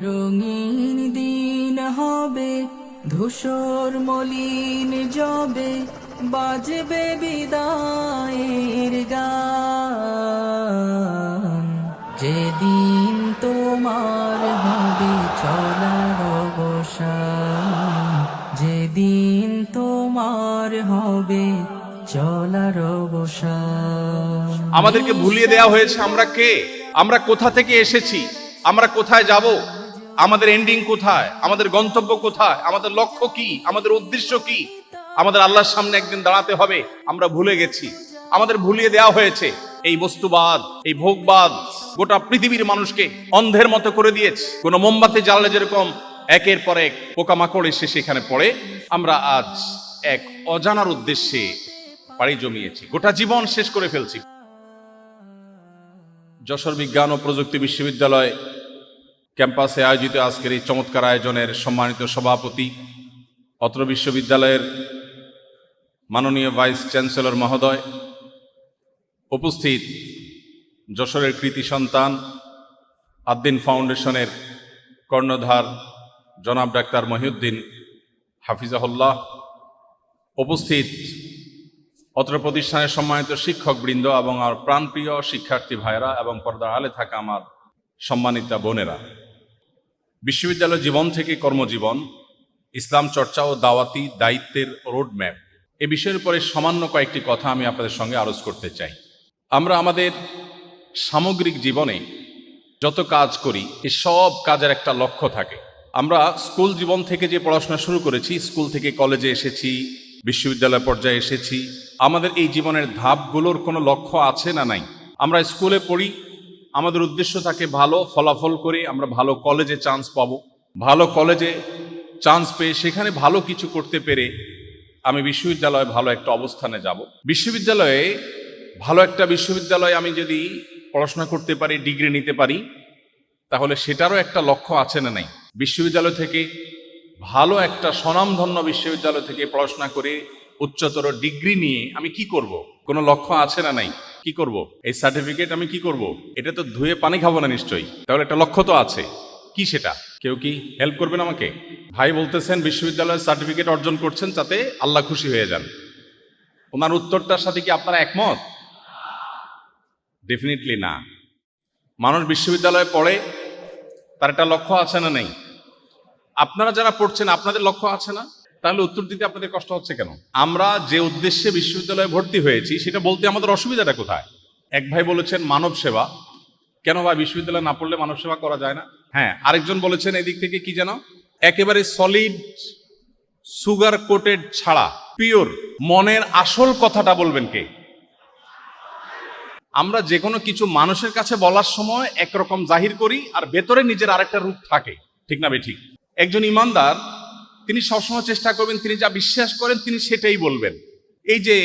রঙিন দিন হবে, ধূসর মলিন যবে, বাজবে বিদায়ের গান। যেদিন তোমার হবে চলার অবসান, যেদিন তোমার হবে চলার অবসান। আমাদেরকে ভুলিয়ে দেওয়া হয়েছে আমরা কে, আমরা কোথা থেকে এসেছি, আমরা কোথায় যাব, আমাদের এন্ডিং কোথায়, আমাদের গন্তব্য কোথায়, আমাদের লক্ষ্য কি, আমাদের উদ্দেশ্য কি। আমাদের আল্লাহর সামনে একদিন দাঁড়াতে হবে, আমরা ভুলে গেছি। আমাদের ভুলিয়ে দেওয়া হয়েছে। এই বস্তুবাদ, এই ভোগবাদ গোটা পৃথিবীর মানুষকে অন্ধের মতো করে দিয়েছে। কোন মোমবাতি জ্বাললে যেরকম একের পর এক পোকামাকড় এসে সেখানে পড়ে, আমরা আজ এক অজানার উদ্দেশ্যে পাড়ি জমিয়েছি, গোটা জীবন শেষ করে ফেলছি। যশোর বিজ্ঞান ও প্রযুক্তি বিশ্ববিদ্যালয় ক্যাম্পাসে আয়োজিত আজকের এই চমৎকার আয়োজনের সম্মানিত সভাপতি, অত্র বিশ্ববিদ্যালয়ের মাননীয় ভাইস চ্যান্সেলর মহোদয়, উপস্থিত যশোরের কৃতি সন্তান আদ্দিন ফাউন্ডেশনের কর্ণধার জনাব ডাক্তার মহিউদ্দিন হাফিজাহুল্লাহ, উপস্থিত অত্র প্রতিষ্ঠানের সম্মানিত শিক্ষকবৃন্দ এবং আমার প্রাণপ্রিয় শিক্ষার্থী ভাইরা এবং পর্দার আলে থাকা আমার সম্মানিতা বোনেরা, বিশ্ববিদ্যালয় জীবন থেকে কর্মজীবন, ইসলাম চর্চা ও দাওয়াতি দায়িত্বের রোডম্যাপ, এ বিষয়ের উপরে সামান্য কয়েকটি কথা আমি আপনাদের সঙ্গে আলোচ করতে চাই। আমরা আমাদের সামগ্রিক জীবনে যত কাজ করি, এই সব কাজের একটা লক্ষ্য থাকে। আমরা স্কুল জীবন থেকে যে পড়াশোনা শুরু করেছি, স্কুল থেকে কলেজে এসেছি, বিশ্ববিদ্যালয় পর্যায়ে এসেছি, আমাদের এই জীবনের ধাপগুলোর কোনো লক্ষ্য আছে না নাই? আমরা স্কুলে পড়ি, আমাদের উদ্দেশ্য থাকে ভালো ফলাফল করে আমরা ভালো কলেজে চান্স পাবো, ভালো কলেজে চান্স পেয়ে সেখানে ভালো কিছু করতে পেরে আমি বিশ্ববিদ্যালয়ে ভালো একটা অবস্থানে যাব। বিশ্ববিদ্যালয়ে ভালো একটা বিশ্ববিদ্যালয়ে আমি যদি পড়াশোনা করতে পারি, ডিগ্রি নিতে পারি, তাহলে সেটারও একটা লক্ষ্য আছে না নাই? বিশ্ববিদ্যালয় থেকে ভালো একটা স্বনামধন্য বিশ্ববিদ্যালয় থেকে পড়াশোনা করে উচ্চতর ডিগ্রি নিয়ে আমি কি করব? কোনো লক্ষ্য আছে না নাই? কি করব? এই সার্টিফিকেট আমি কি করব? এটা তো ধুয়ে পানি খাবো না নিশ্চয়ই, তাহলে একটা লক্ষ্য তো আছে। কি সেটা? কেউ কি হেল্প করবেন আমাকে? ভাই বলতেছেন বিশ্ববিদ্যালয়ের সার্টিফিকেট অর্জন করছেন যাতে আল্লাহ খুশি হয়ে যান। ওনার উত্তরটার সাথে কি আপনারা একমত? ডেফিনেটলি না। মানুষ বিশ্ববিদ্যালয়ে পড়ে, তার একটা লক্ষ্য আছে না নেই? আপনারা যারা পড়ছেন আপনাদের লক্ষ্য আছে না? তাহলে উত্তর দিতে আপনাদের কষ্ট হচ্ছে কেন? আমরা যে উদ্দেশ্যে বিশ্ববিদ্যালয়ে ভর্তি হয়েছি সেটা বলতে আমাদের অসুবিধাটা কোথায়? এক ভাই বলেছেন মানব সেবা। কেন ভাই, বিশ্ববিদ্যালয়ে না পড়লে মানব সেবা করা যায় না? হ্যাঁ, আরেকজন বলেছেন এদিক থেকে কি যেন, একেবারে সলিড সুগার কোটেড ছাড়া পিওর মনের আসল কথাটা বলবেন কে? আমরা যে কোনো কিছু মানুষের কাছে বলার সময় একরকম জাহির করি আর ভেতরে নিজের আরেকটা রূপ থাকে, ঠিক না ঠিক? একজন ইমানদার তিনি সবসময় চেষ্টা করবেন তিনি যা বিশ্বাস করেন তিনি সেটাই বলবেন। এই যে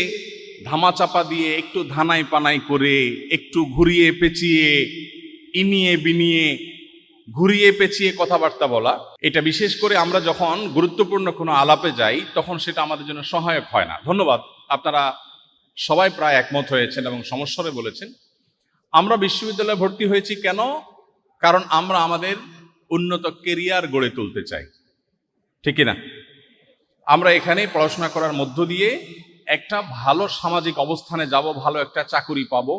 ধামাচাপা দিয়ে একটু ধানাই পানাই করে একটু ঘুরিয়ে পেঁচিয়ে ইনিয়ে বিনিয়ে ঘুরিয়ে পেঁচিয়ে কথাবার্তা বলা, এটা বিশেষ করে আমরা যখন গুরুত্বপূর্ণ কোনো আলাপে যাই তখন সেটা আমাদের জন্য সহায়ক হয় না। ধন্যবাদ, আপনারা সবাই প্রায় একমত হয়েছেন এবং সমস্যারে বলেছেন। আমরা বিশ্ববিদ্যালয়ে ভর্তি হয়েছি কেন? কারণ আমরা আমাদের উন্নত কেরিয়ার গড়ে তুলতে চাই, ঠিক না? আমরা এখানে পড়াশোনা করার মধ্য দিয়ে একটা ভালো সামাজিক অবস্থানে যাব, ভালো একটা চাকুরি পাবো,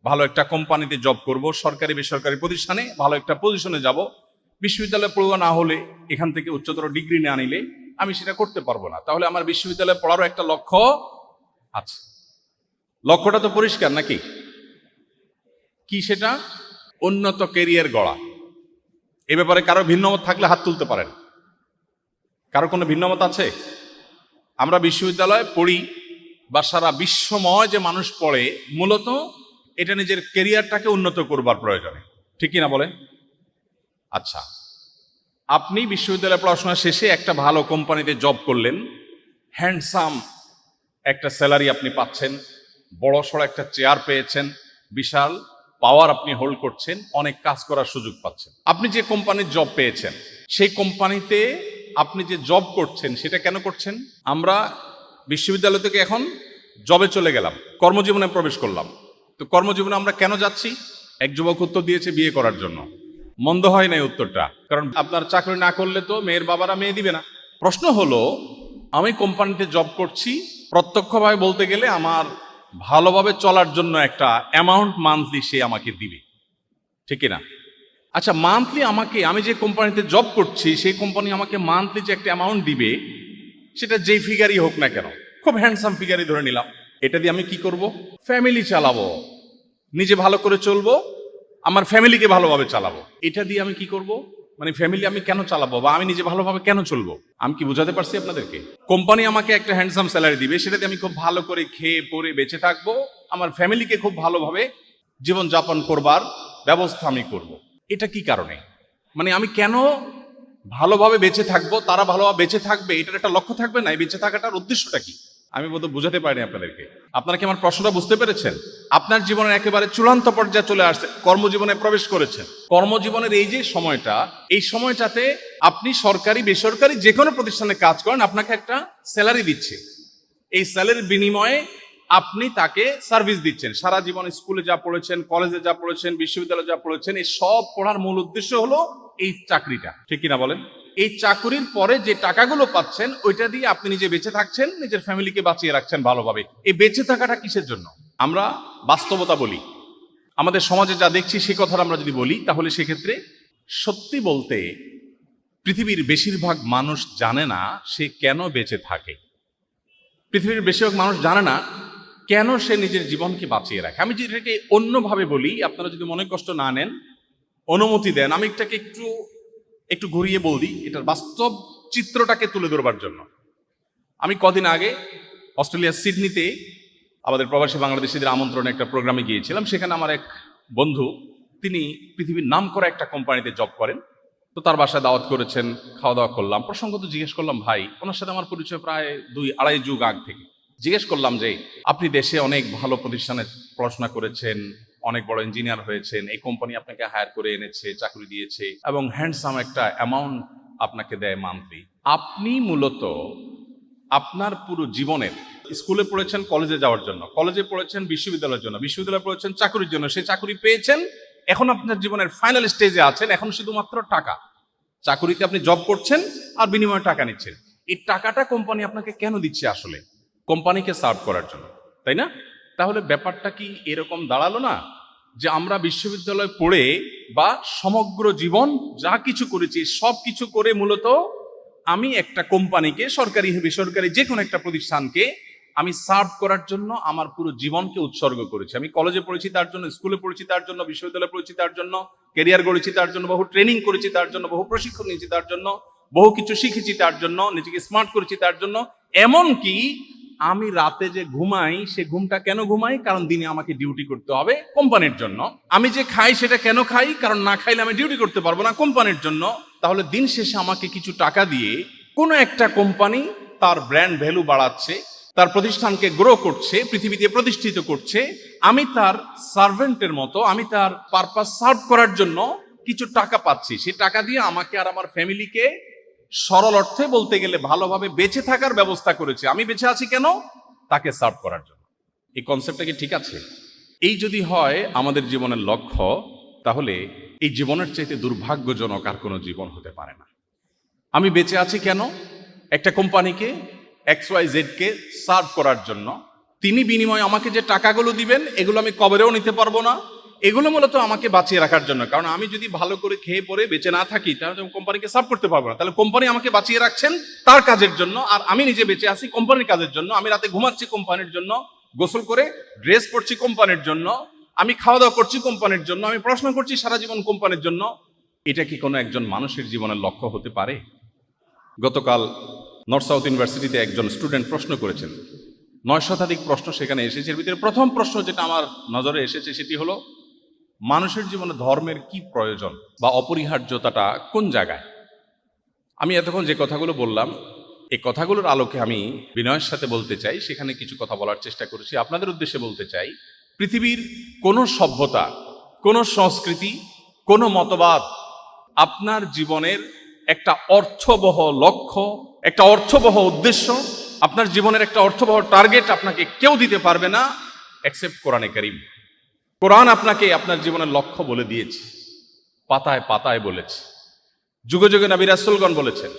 ভালো একটা কোম্পানিতে জব করব, সরকারি বেসরকারি প্রতিষ্ঠানে ভালো একটা পজিশনে যাব। বিশ্ববিদ্যালয়ে পড়ুয়া না হলে, এখান থেকে উচ্চতর ডিগ্রি না নিলে আমি সেটা করতে পারবো না। তাহলে আমার বিশ্ববিদ্যালয়ে পড়ারও একটা লক্ষ্য আছে। লক্ষ্যটা তো পরিষ্কার নাকি? কি সেটা? উন্নত কেরিয়ার গড়া। এ ব্যাপারে কারো ভিন্নমত থাকলে হাত তুলতে পারেন। কারো কোনো ভিন্নমত আছে? আমরা বিশ্ববিদ্যালয়ে পড়ি বা সারা বিশ্বময় যে মানুষ পড়ে, মূলত এটা নিজের কেরিয়ারটাকে উন্নত করবার প্রয়োজনে, ঠিক কিনা বলেন? আচ্ছা, আপনি বিশ্ববিদ্যালয়ে পড়াশোনা শেষে একটা ভালো কোম্পানিতে জব করলেন, হ্যান্ডসাম একটা স্যালারি আপনি পাচ্ছেন, বড় সড়ো একটা চেয়ার পেয়েছেন, বিশাল পাওয়ার আপনি হোল্ড করছেন, অনেক কাজ করার সুযোগ পাচ্ছেন। আপনি যে কোম্পানির জব পেয়েছেন সেই কোম্পানিতে আপনি যে জব করছেন সেটা কেন করছেন? আমরা বিশ্ববিদ্যালয় থেকে এখন জবে চলে গেলাম, কর্মজীবনে প্রবেশ করলাম। তো কর্মজীবনে আমরা কেন যাচ্ছি? এক যুবক উত্তর দিয়েছে বিয়ে করার জন্য। মন্দ হয় নাই উত্তরটা, কারণ আপনার চাকরি না করলে তো মেয়ের বাবারা মেয়ে দিবে না। প্রশ্ন হলো, আমি কোম্পানিতে জব করছি, প্রত্যক্ষভাবে বলতে গেলে আমার ভালোভাবে চলার জন্য একটা অ্যামাউন্ট মান্থলি সে আমাকে দিবে, ঠিক না? আচ্ছা, মান্থলি আমাকে, আমি যে কোম্পানিতে জব করছি সেই কোম্পানি আমাকে মান্থলি যে একটা অ্যামাউন্ট দিবে, সেটা যেই ফিগারই হোক না কেন, খুব হ্যান্ডসাম ফিগারই ধরে নিলাম, এটা দিয়ে আমি কি করব? ফ্যামিলি চালাবো, নিজে ভালো করে চলবো, আমার ফ্যামিলিকে ভালোভাবে চালাবো। এটা দিয়ে আমি কি করব? মানে ফ্যামিলি আমি কেন চালাবো বা আমি নিজে ভালোভাবে কেন চলবো? আমি কি বোঝাতে পারছি আপনাদেরকে? কোম্পানি আমাকে একটা হ্যান্ডসাম স্যালারি দিবে, সেটা দিয়ে আমি খুব ভালো করে খেয়ে পরে বেঁচে থাকবো, আমার ফ্যামিলিকে খুব ভালোভাবে জীবনযাপন করবার ব্যবস্থা আমি করব। এটা কি কারণে? মানে আমি কেন ভালোভাবে বেঁচে থাকবো, তারা ভালোভাবে বেঁচে থাকবে, এটার একটা লক্ষ্য থাকবে না? এই বেঁচে থাকাটার উদ্দেশ্যটা কি? আমি বোধহয় বুঝাতে পারিনি আপনাদেরকে। আপনারা কি আমার প্রশ্নটা বুঝতে পেরেছেন? আপনার জীবনের একেবারে চূড়ান্ত পর্যায়ে চলে আসছে, কর্মজীবনে প্রবেশ করেছেন। কর্মজীবনের এই যে সময়টা, এই সময়টাতে আপনি সরকারি বেসরকারি যে কোনো প্রতিষ্ঠানে কাজ করেন, আপনাকে একটা স্যালারি দিচ্ছে। এই স্যালারির বিনিময়ে আপনি তাকে সার্ভিস দিচ্ছেন। সারা জীবন স্কুলে যা পড়েছেন, কলেজে যা পড়েছেন, বিশ্ববিদ্যালয়ে যা পড়েছেন, এই সব পড়ার মূল উদ্দেশ্য হলো এই চাকরিটা, ঠিক কিনা বলেন? এই চাকরির পরে যে টাকাগুলো পাচ্ছেন, ওইটা দিয়ে আপনি নিজে বেঁচে থাকছেন, নিজের ফ্যামিলিকে বাঁচিয়ে রাখছেন ভালোভাবে। এই বেঁচে থাকাটা কিসের জন্য? আমরা বাস্তবতা বলি, আমাদের সমাজে যা দেখছি সে কথাটা আমরা যদি বলি, তাহলে সেক্ষেত্রে সত্যি বলতে পৃথিবীর বেশিরভাগ মানুষ জানে না সে কেন বেঁচে থাকে। পৃথিবীর বেশিরভাগ মানুষ জানে না কেন সে নিজের জীবনকে বাঁচিয়ে রাখে। আমি যদি এটাকে অন্যভাবে বলি, আপনারা যদি মনে কষ্ট না নেন, অনুমতি দেন, আমি এটাকে একটু ঘুরিয়ে বলি, এটার বাস্তব চিত্রটাকে তুলে ধরবার জন্য। আমি কদিন আগে অস্ট্রেলিয়ার সিডনিতে আমাদের প্রবাসী বাংলাদেশিদের আমন্ত্রণে একটা প্রোগ্রামে গিয়েছিলাম। সেখানে আমার এক বন্ধু, তিনি পৃথিবীর নামকরা একটা কোম্পানিতে জব করেন। তো তার বাসায় দাওয়াত করেছেন, খাওয়া দাওয়া করলাম। প্রসঙ্গত জিজ্ঞেস করলাম, ভাই, ওনার সাথে আমার পরিচয় প্রায় 2-2.5 যুগ আগ থেকে। জিজ্ঞেস করলাম যে, আপনি দেশে অনেক ভালো প্রতিষ্ঠানে পড়াশোনা করেছেন, অনেক বড় ইঞ্জিনিয়ার হয়েছেন, এই কোম্পানি আপনাকে হায়ার করে এনেছে, চাকরি দিয়েছে এবং হ্যান্ডসাম একটা অ্যামাউন্ট আপনাকে দেয় মান্থলি। আপনি মূলত আপনার পুরো জীবনের, স্কুলে পড়েছেন কলেজে যাওয়ার জন্য, কলেজে পড়েছেন বিশ্ববিদ্যালয়ের জন্য, বিশ্ববিদ্যালয়ে পড়েছেন চাকরির জন্য, সেই চাকরি পেয়েছেন, এখন আপনার জীবনের ফাইনাল স্টেজে আছেন, এখন শুধুমাত্র টাকা। চাকরিতে আপনি জব করছেন আর বিনিময়ে টাকা নিচ্ছেন। এই টাকাটা কোম্পানি আপনাকে কেন দিচ্ছে? আসলে কোম্পানিকে সার্ভ করার জন্য, তাই না? তাহলে ব্যাপারটা কি এরকম দাঁড়ালো না যে আমরা বিশ্ববিদ্যালয় পড়ে বা সমগ্র জীবন যা কিছু করেছি সব কিছু করে মূলত আমি একটা কোম্পানিকে, সরকারি বেসরকারি যে কোনো একটা প্রতিষ্ঠানকে আমি সার্ভ করার জন্য আমার পুরো জীবনকে উৎসর্গ করেছি। আমি কলেজে পড়েছি তার জন্য, স্কুলে পড়েছি তার জন্য, বিশ্ববিদ্যালয়ে পড়েছি তার জন্য, ক্যারিয়ার গড়েছি তার জন্য, বহু ট্রেনিং করেছি তার জন্য, বহু প্রশিক্ষণ নিয়েছি তার জন্য, বহু কিছু শিখেছি তার জন্য, নিজেকে স্মার্ট করেছি তার জন্য। এমনকি আমি রাতে যে ঘুমাই, সে ঘুমটা কেন ঘুমাই? কারণ দিনে আমাকে ডিউটি করতে হবে কোম্পানির জন্য। আমি যে খাই সেটা কেন খাই? কারণ না খাইলে আমি ডিউটি করতে পারবো না কোম্পানির জন্য। তাহলে দিন শেষে আমাকে কিছু টাকা দিয়ে কোনো একটা কোম্পানি তার ব্র্যান্ড ভ্যালু বাড়াচ্ছে, তার প্রতিষ্ঠানকে গ্রো করছে, পৃথিবীতে প্রতিষ্ঠিত করছে। আমি তার সার্ভেন্টের মতো, আমি তার পারপাস সার্ভ করার জন্য কিছু টাকা পাচ্ছি। সেই টাকা দিয়ে আমাকে আর আমার ফ্যামিলিকে সরল অর্থে বলতে গেলে ভালোভাবে বেঁচে থাকার ব্যবস্থা করেছে। আমি বেঁচে আছি কেন? তাকে সার্ভ করার জন্য। এই কনসেপ্টটা কি ঠিক আছে? এই যদি হয় আমাদের জীবনের লক্ষ্য, তাহলে এই জীবনের চাইতে দুর্ভাগ্যজনক আর কোনো জীবন হতে পারে না। আমি বেঁচে আছি কেন? একটা কোম্পানিকে, XYZ কে সার্ভ করার জন্য। তিনি বিনিময়ে আমাকে যে টাকাগুলো দিবেন, এগুলো আমি কবরেও নিতে পারবো না। এগুলো মূলত আমাকে বাঁচিয়ে রাখার জন্য। কারণ আমি যদি ভালো করে খেয়ে পরে বেঁচে না থাকি, তাহলে কোম্পানিকে সার্ভ করতে পারবো না। তাহলে কোম্পানি আমাকে বাঁচিয়ে রাখছেন তার কাজের জন্য, আর আমি নিজে বেঁচে আছি কোম্পানির কাজের জন্য। আমি রাতে ঘুমাচ্ছি কোম্পানির জন্য, গোসল করে ড্রেস পরছি কোম্পানির জন্য, আমি খাওয়া দাওয়া করছি কোম্পানির জন্য, আমি পড়াশোনা করছি সারা জীবন কোম্পানির জন্য। এটা কি কোনো একজন মানুষের জীবনের লক্ষ্য হতে পারে? গতকাল নর্থ সাউথ ইউনিভার্সিটিতে একজন স্টুডেন্ট প্রশ্ন করেছেন, 9 শতাধিক প্রশ্ন সেখানে এসেছে। এর ভিতরে প্রথম প্রশ্ন যেটা আমার নজরে এসেছে সেটি হলো, মানুষের জীবনে ধর্মের কি প্রয়োজন বা অপরিহার্যতাটা কোন জায়গায়? আমি এতক্ষণ যে কথাগুলো বললাম, এই কথাগুলোর আলোকে আমি বিনয়ের সাথে বলতে চাই, সেখানে কিছু কথা বলার চেষ্টা করেছি। আপনাদের উদ্দেশ্যে বলতে চাই, পৃথিবীর কোনো সভ্যতা, কোনো সংস্কৃতি, কোনো মতবাদ আপনার জীবনের একটা অর্থবহ লক্ষ্য, একটা অর্থবহ উদ্দেশ্য, আপনার জীবনের একটা অর্থবহ টার্গেট আপনাকে কেউ দিতে পারবে না এক্সেপ্ট কোরআনে কারীম। কোরআন আপনাকে আপনার জীবনের লক্ষ্য বলে দিয়েছে। পাতায় পাতায় বলেছে, যুগে যুগে নবী রাসূলগণ বলেছেন,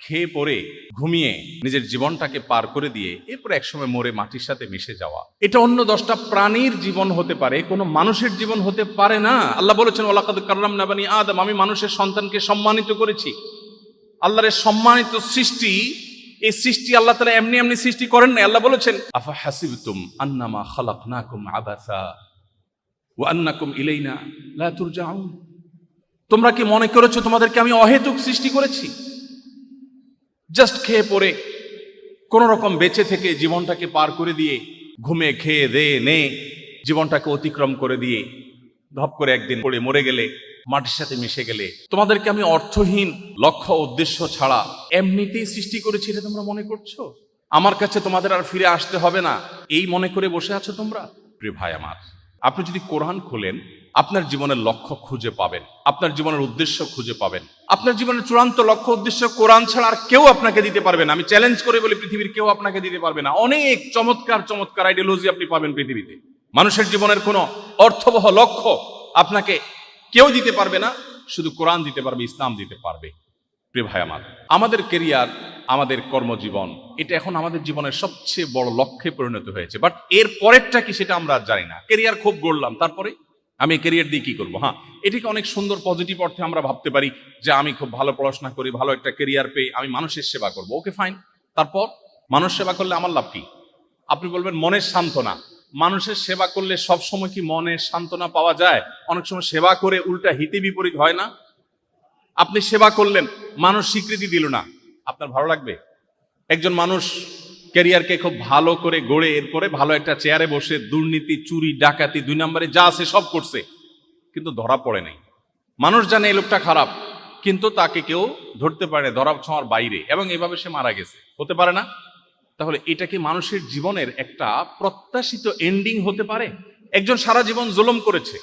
খেয়ে পরে ঘুমিয়ে নিজের জীবনটাকে পার করে দিয়ে এরপর একসময় মরে মাটির সাথে মিশে যাওয়া, এটা অন্য 10টা প্রাণীর জীবন হতে পারে, কোনো মানুষের জীবন হতে পারে না। আল্লাহ বলেছেন, ওয়ালাকাদ কাররামনা বানি আদম, আমি মানুষের সন্তানকে সম্মানিত করেছি। আল্লাহর এই সম্মানিত সৃষ্টি, এই সৃষ্টি আল্লাহ তাআলা এমনি এমনি সৃষ্টি করেন না। আল্লাহ বলেছেন, আফা হাসিবতুম আন্নামা খালাকনাকুম আবাসা ওয়া আন্নাকুম ইলাইনা লা তুরজাউন, তোমরা কি মনে করেছো তোমাদেরকে আমি অহেতুক সৃষ্টি করেছি? জাস্ট খেয়ে পরে কোন রকম বেঁচে থেকে জীবনটাকে পার করে দিয়ে, ঘুমে খেয়ে দে নে জীবনটাকে অতিক্রম করে দিয়ে ধপ করে একদিন পড়ে মরে গেলে, মাটির সাথে মিশে গেলে, তোমাদেরকে আমি অর্থহীন লক্ষ্য উদ্দেশ্য ছাড়া এমনিতেই সৃষ্টি করেছি, এটা তোমরা মনে করছো? আমার কাছে তোমাদের আর ফিরে আসতে হবে না, এই মনে করে বসে আছো তোমরা? প্রিয় ভাই আমার, আপনি যদি কোরআন খোলেন, আপনার জীবনের লক্ষ্য খুঁজে পাবেন, আপনার জীবনের উদ্দেশ্য খুঁজে পাবেন। আপনার জীবনের চূড়ান্ত লক্ষ্য উদ্দেশ্য কোরআন ছাড়া আর কেউ আপনাকে দিতে পারবে না। আমি চ্যালেঞ্জ করে বলি, পৃথিবীর কেউ আপনাকে দিতে পারবে না। অনেক চমৎকার চমৎকার আইডিওলজি আপনি পাবেন পৃথিবীতে, মানুষের জীবনের কোনো অর্থবহ লক্ষ্য আপনাকে কেউ দিতে পারবে না, শুধু কোরআন দিতে পারবে, ইসলাম দিতে পারবে। প্রিয় ভাই আমার, আমাদের কেরিয়ার, আমাদের কর্মজীবন, এটা এখন আমাদের জীবনের সবচেয়ে বড় লক্ষ্যে পরিণত হয়েছে। বাট এর পরেরটা কি সেটা আমরা জানি না। কেরিয়ার খুব গড়লাম, তারপরে আমি কেরিয়ার দিয়ে কি করবো? হ্যাঁ, এটিকে অনেক সুন্দর পজিটিভ অর্থে আমরা ভাবতে পারি যে আমি খুব ভালো পড়াশোনা করি, ভালো একটা কেরিয়ার পেয়ে আমি মানুষের সেবা করব। ওকে ফাইন, তারপর মানুষ সেবা করলে আমার লাভ কি? আপনি বলবেন মনের সান্ত্বনা। মানুষের সেবা করলে সব সময় কি মনের সান্ত্বনা পাওয়া যায়? অনেক সময় সেবা করে উল্টা হিতে বিপরীত হয় না? আপনি সেবা করলেন, মানুষ স্বীকৃতি দিল না, আপনার ভালো লাগবে? একজন মানুষ ক্যারিয়ারকে খুব ভালো করে গড়ে এরপরে ভালো একটা চেয়ারে বসে দুর্নীতি, চুরি, ডাকাতি, 2 নম্বরে যা আছে সব করছে, কিন্তু ধরা পড়ে নাই। মানুষ জানে এই লোকটা খারাপ, কিন্তু তাকে কেউ ধরতে পারে না, ধরা ছোঁয়ার বাইরে, এবং এভাবে সে মারা গেছে। হতে পারে না? তাহলে এটা কি মানুষের জীবনের একটা প্রত্যাশিত এন্ডিং হতে পারে? একজন সারা জীবন জুলুম করেছে,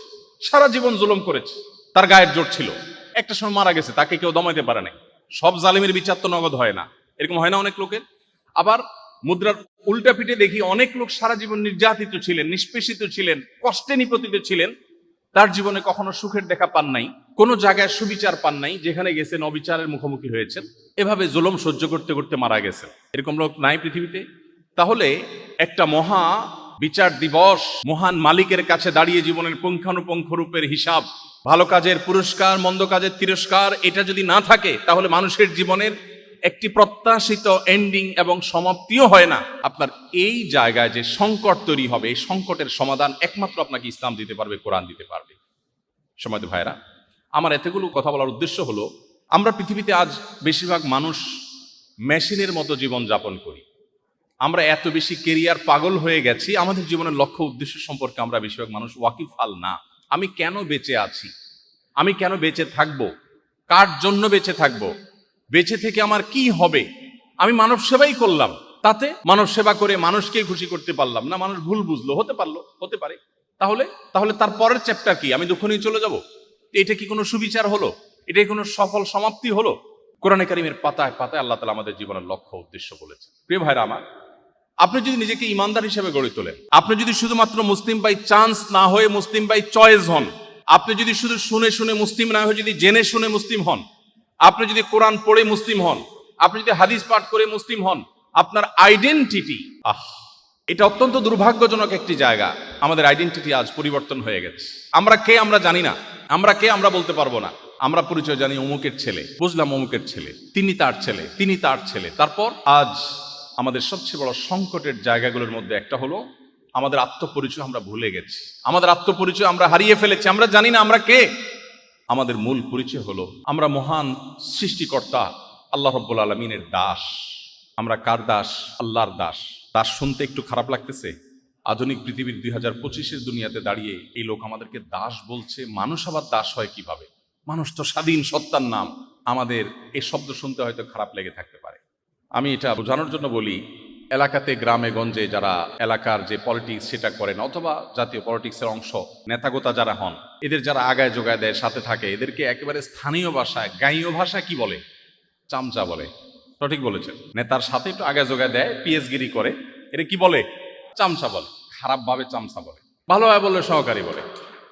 সারা জীবন জুলুম করেছে, তার গায়ের জোর ছিল, একটা সময় মারা গেছে, তাকে কেউ দমাইতে পারে নাই। সব জালিমের বিচার তো নগদ হয় না, এরকম হয় না অনেক লোকের। আবার মুদ্রার উল্টা পিঠে দেখি অনেক লোক সারা জীবন নির্যাতিত ছিলেন, নিষ্পেষিত ছিলেন, কষ্টে নিপতিত ছিলেন, তার জীবনে কখনো সুখের দেখা পান নাই, কোনো জায়গায় সুবিচার পান নাই, যেখানে গেছেন অবিচারের মুখোমুখি হয়েছেন, এভাবে জুলুম সহ্য করতে করতে মারা গেছেন। এরকম লোক নাই পৃথিবীতে? তাহলে একটা মহা বিচার দিবস, মহান মালিকের কাছে দাঁড়িয়ে জীবনের পুঙ্খানুপুঙ্খ রূপের হিসাব, ভালো কাজের পুরস্কার, মন্দ কাজের তিরস্কার, এটা যদি না থাকে, তাহলে মানুষের জীবনের একটি প্রত্যাশিত এন্ডিং এবং সমাপ্তিও হয় না। আপনার এই জায়গায় যে সংকট তৈরি হবে, এই সংকটের সমাধান একমাত্র আপনাকে ইসলাম দিতে পারবে, কোরআন দিতে পারবে। সমাজ ভাইরা আমার, এতগুলো কথা বলার উদ্দেশ্য হলো, আমরা পৃথিবীতে আজ বেশিরভাগ মানুষ মেশিনের মতো জীবন যাপন করি। আমরা এত বেশি কেরিয়ার পাগল হয়ে গেছি, আমাদের জীবনের লক্ষ্য উদ্দেশ্য সম্পর্কে আমরা বেশিরভাগ মানুষ ওয়াকিফাল না। আমি কেন বেঁচে আছি, আমি কেন বেঁচে থাকবো, কার জন্য বেঁচে থাকবো, বেঁচে থেকে আমার কি হবে? আমি মানব সেবাই করলাম, তাতে মানব সেবা করে মানুষকে খুশি করতে পারলাম না, মানুষ ভুল বুঝলো, হতে পারলো, হতে পারে। তাহলে তাহলে তার পরের চ্যাপ্টার কি? আমি দুঃখ নিয়ে চলে যাব? এটা কি কোনো সুবিচার হলো? এটা কোনো সফল সমাপ্তি হলো? কোরআনে কারিমের পাতায় পাতায় আল্লাহ তাআলা আমাদের জীবনের লক্ষ্য উদ্দেশ্য বলেছে। প্রিয় ভাইরা আমার, আপনি যদি নিজেকে ইমানদার হিসেবে গড়ে তোলেন, আপনি যদি শুধুমাত্র মুসলিম বাই চান্স না হয়ে মুসলিম বাই চয়েস হন, আপনি যদি শুধু শুনে শুনে মুসলিম না হয়ে যদি জেনে শুনে মুসলিম হন, আপনি যদি কোরআন পড়ে মুসলিম হন, আপনি যদি হাদিস পাঠ করে মুসলিম হন, আপনার আইডেন্টিটি, এটা অত্যন্ত দুর্ভাগ্যজনক একটি জায়গা। আমাদের আইডেন্টিটি আজ পরিবর্তন হয়ে গেছে। আমরা কে আমরা জানি না, আমরা কে আমরা বলতে পারবো না। আমরা পরিচয় জানি অমুকের ছেলে, বুঝলাম অমুকের ছেলে, তিনি তার ছেলে, তিনি তার ছেলে। তারপর আজ আমাদের সবচেয়ে বড় সংকটের জায়গাগুলোর মধ্যে একটা হলো আমাদের আত্মপরিচয় আমরা ভুলে গেছি। আমাদের আত্মপরিচয় আমরা হারিয়ে ফেলেছি, আমরা জানি না আমরা কে। আমাদের মূল পরিচয় হলো আমরা মহান সৃষ্টিকর্তা আল্লাহ রাব্বুল আলামিনের দাস। আমরা কার দাস? আল্লাহর দাস। দাস শুনতে একটু খারাপ লাগতেছে? আধুনিক পৃথিবীর 2025-এর দুনিয়াতে দাঁড়িয়ে এই লোক আমাদেরকে দাস বলছে। মানুষ আবার দাস হয় কিভাবে? মানুষ তো স্বাধীন সত্তার নাম। আমাদের এই শব্দ শুনতে হয়তো খারাপ লেগে থাকতে পারে। আমি এটা বোঝানোর জন্য বলি, এলাকাতে গ্রামে গঞ্জে যারা এলাকার যে পলিটিক্স সেটা করেন, অথবা জাতীয় পলিটিক্সের অংশ নেতাগোতা যারা হন, এদের যারা আগায় যোগায় দেয়, সাথে থাকে, এদেরকে একেবারে স্থানীয় ভাষায়, গাঁয়ীয় ভাষায় কি বলে? চামচা বলে। সঠিক বলেছেন। নেতার সাথে একটু আগায় যোগায় দেয়, পিএসগিরি করে, এটা কি বলে? চামচা বলে। খারাপ ভাবে চামচা বলে, ভালোভাবে বললে সহকারী বলে।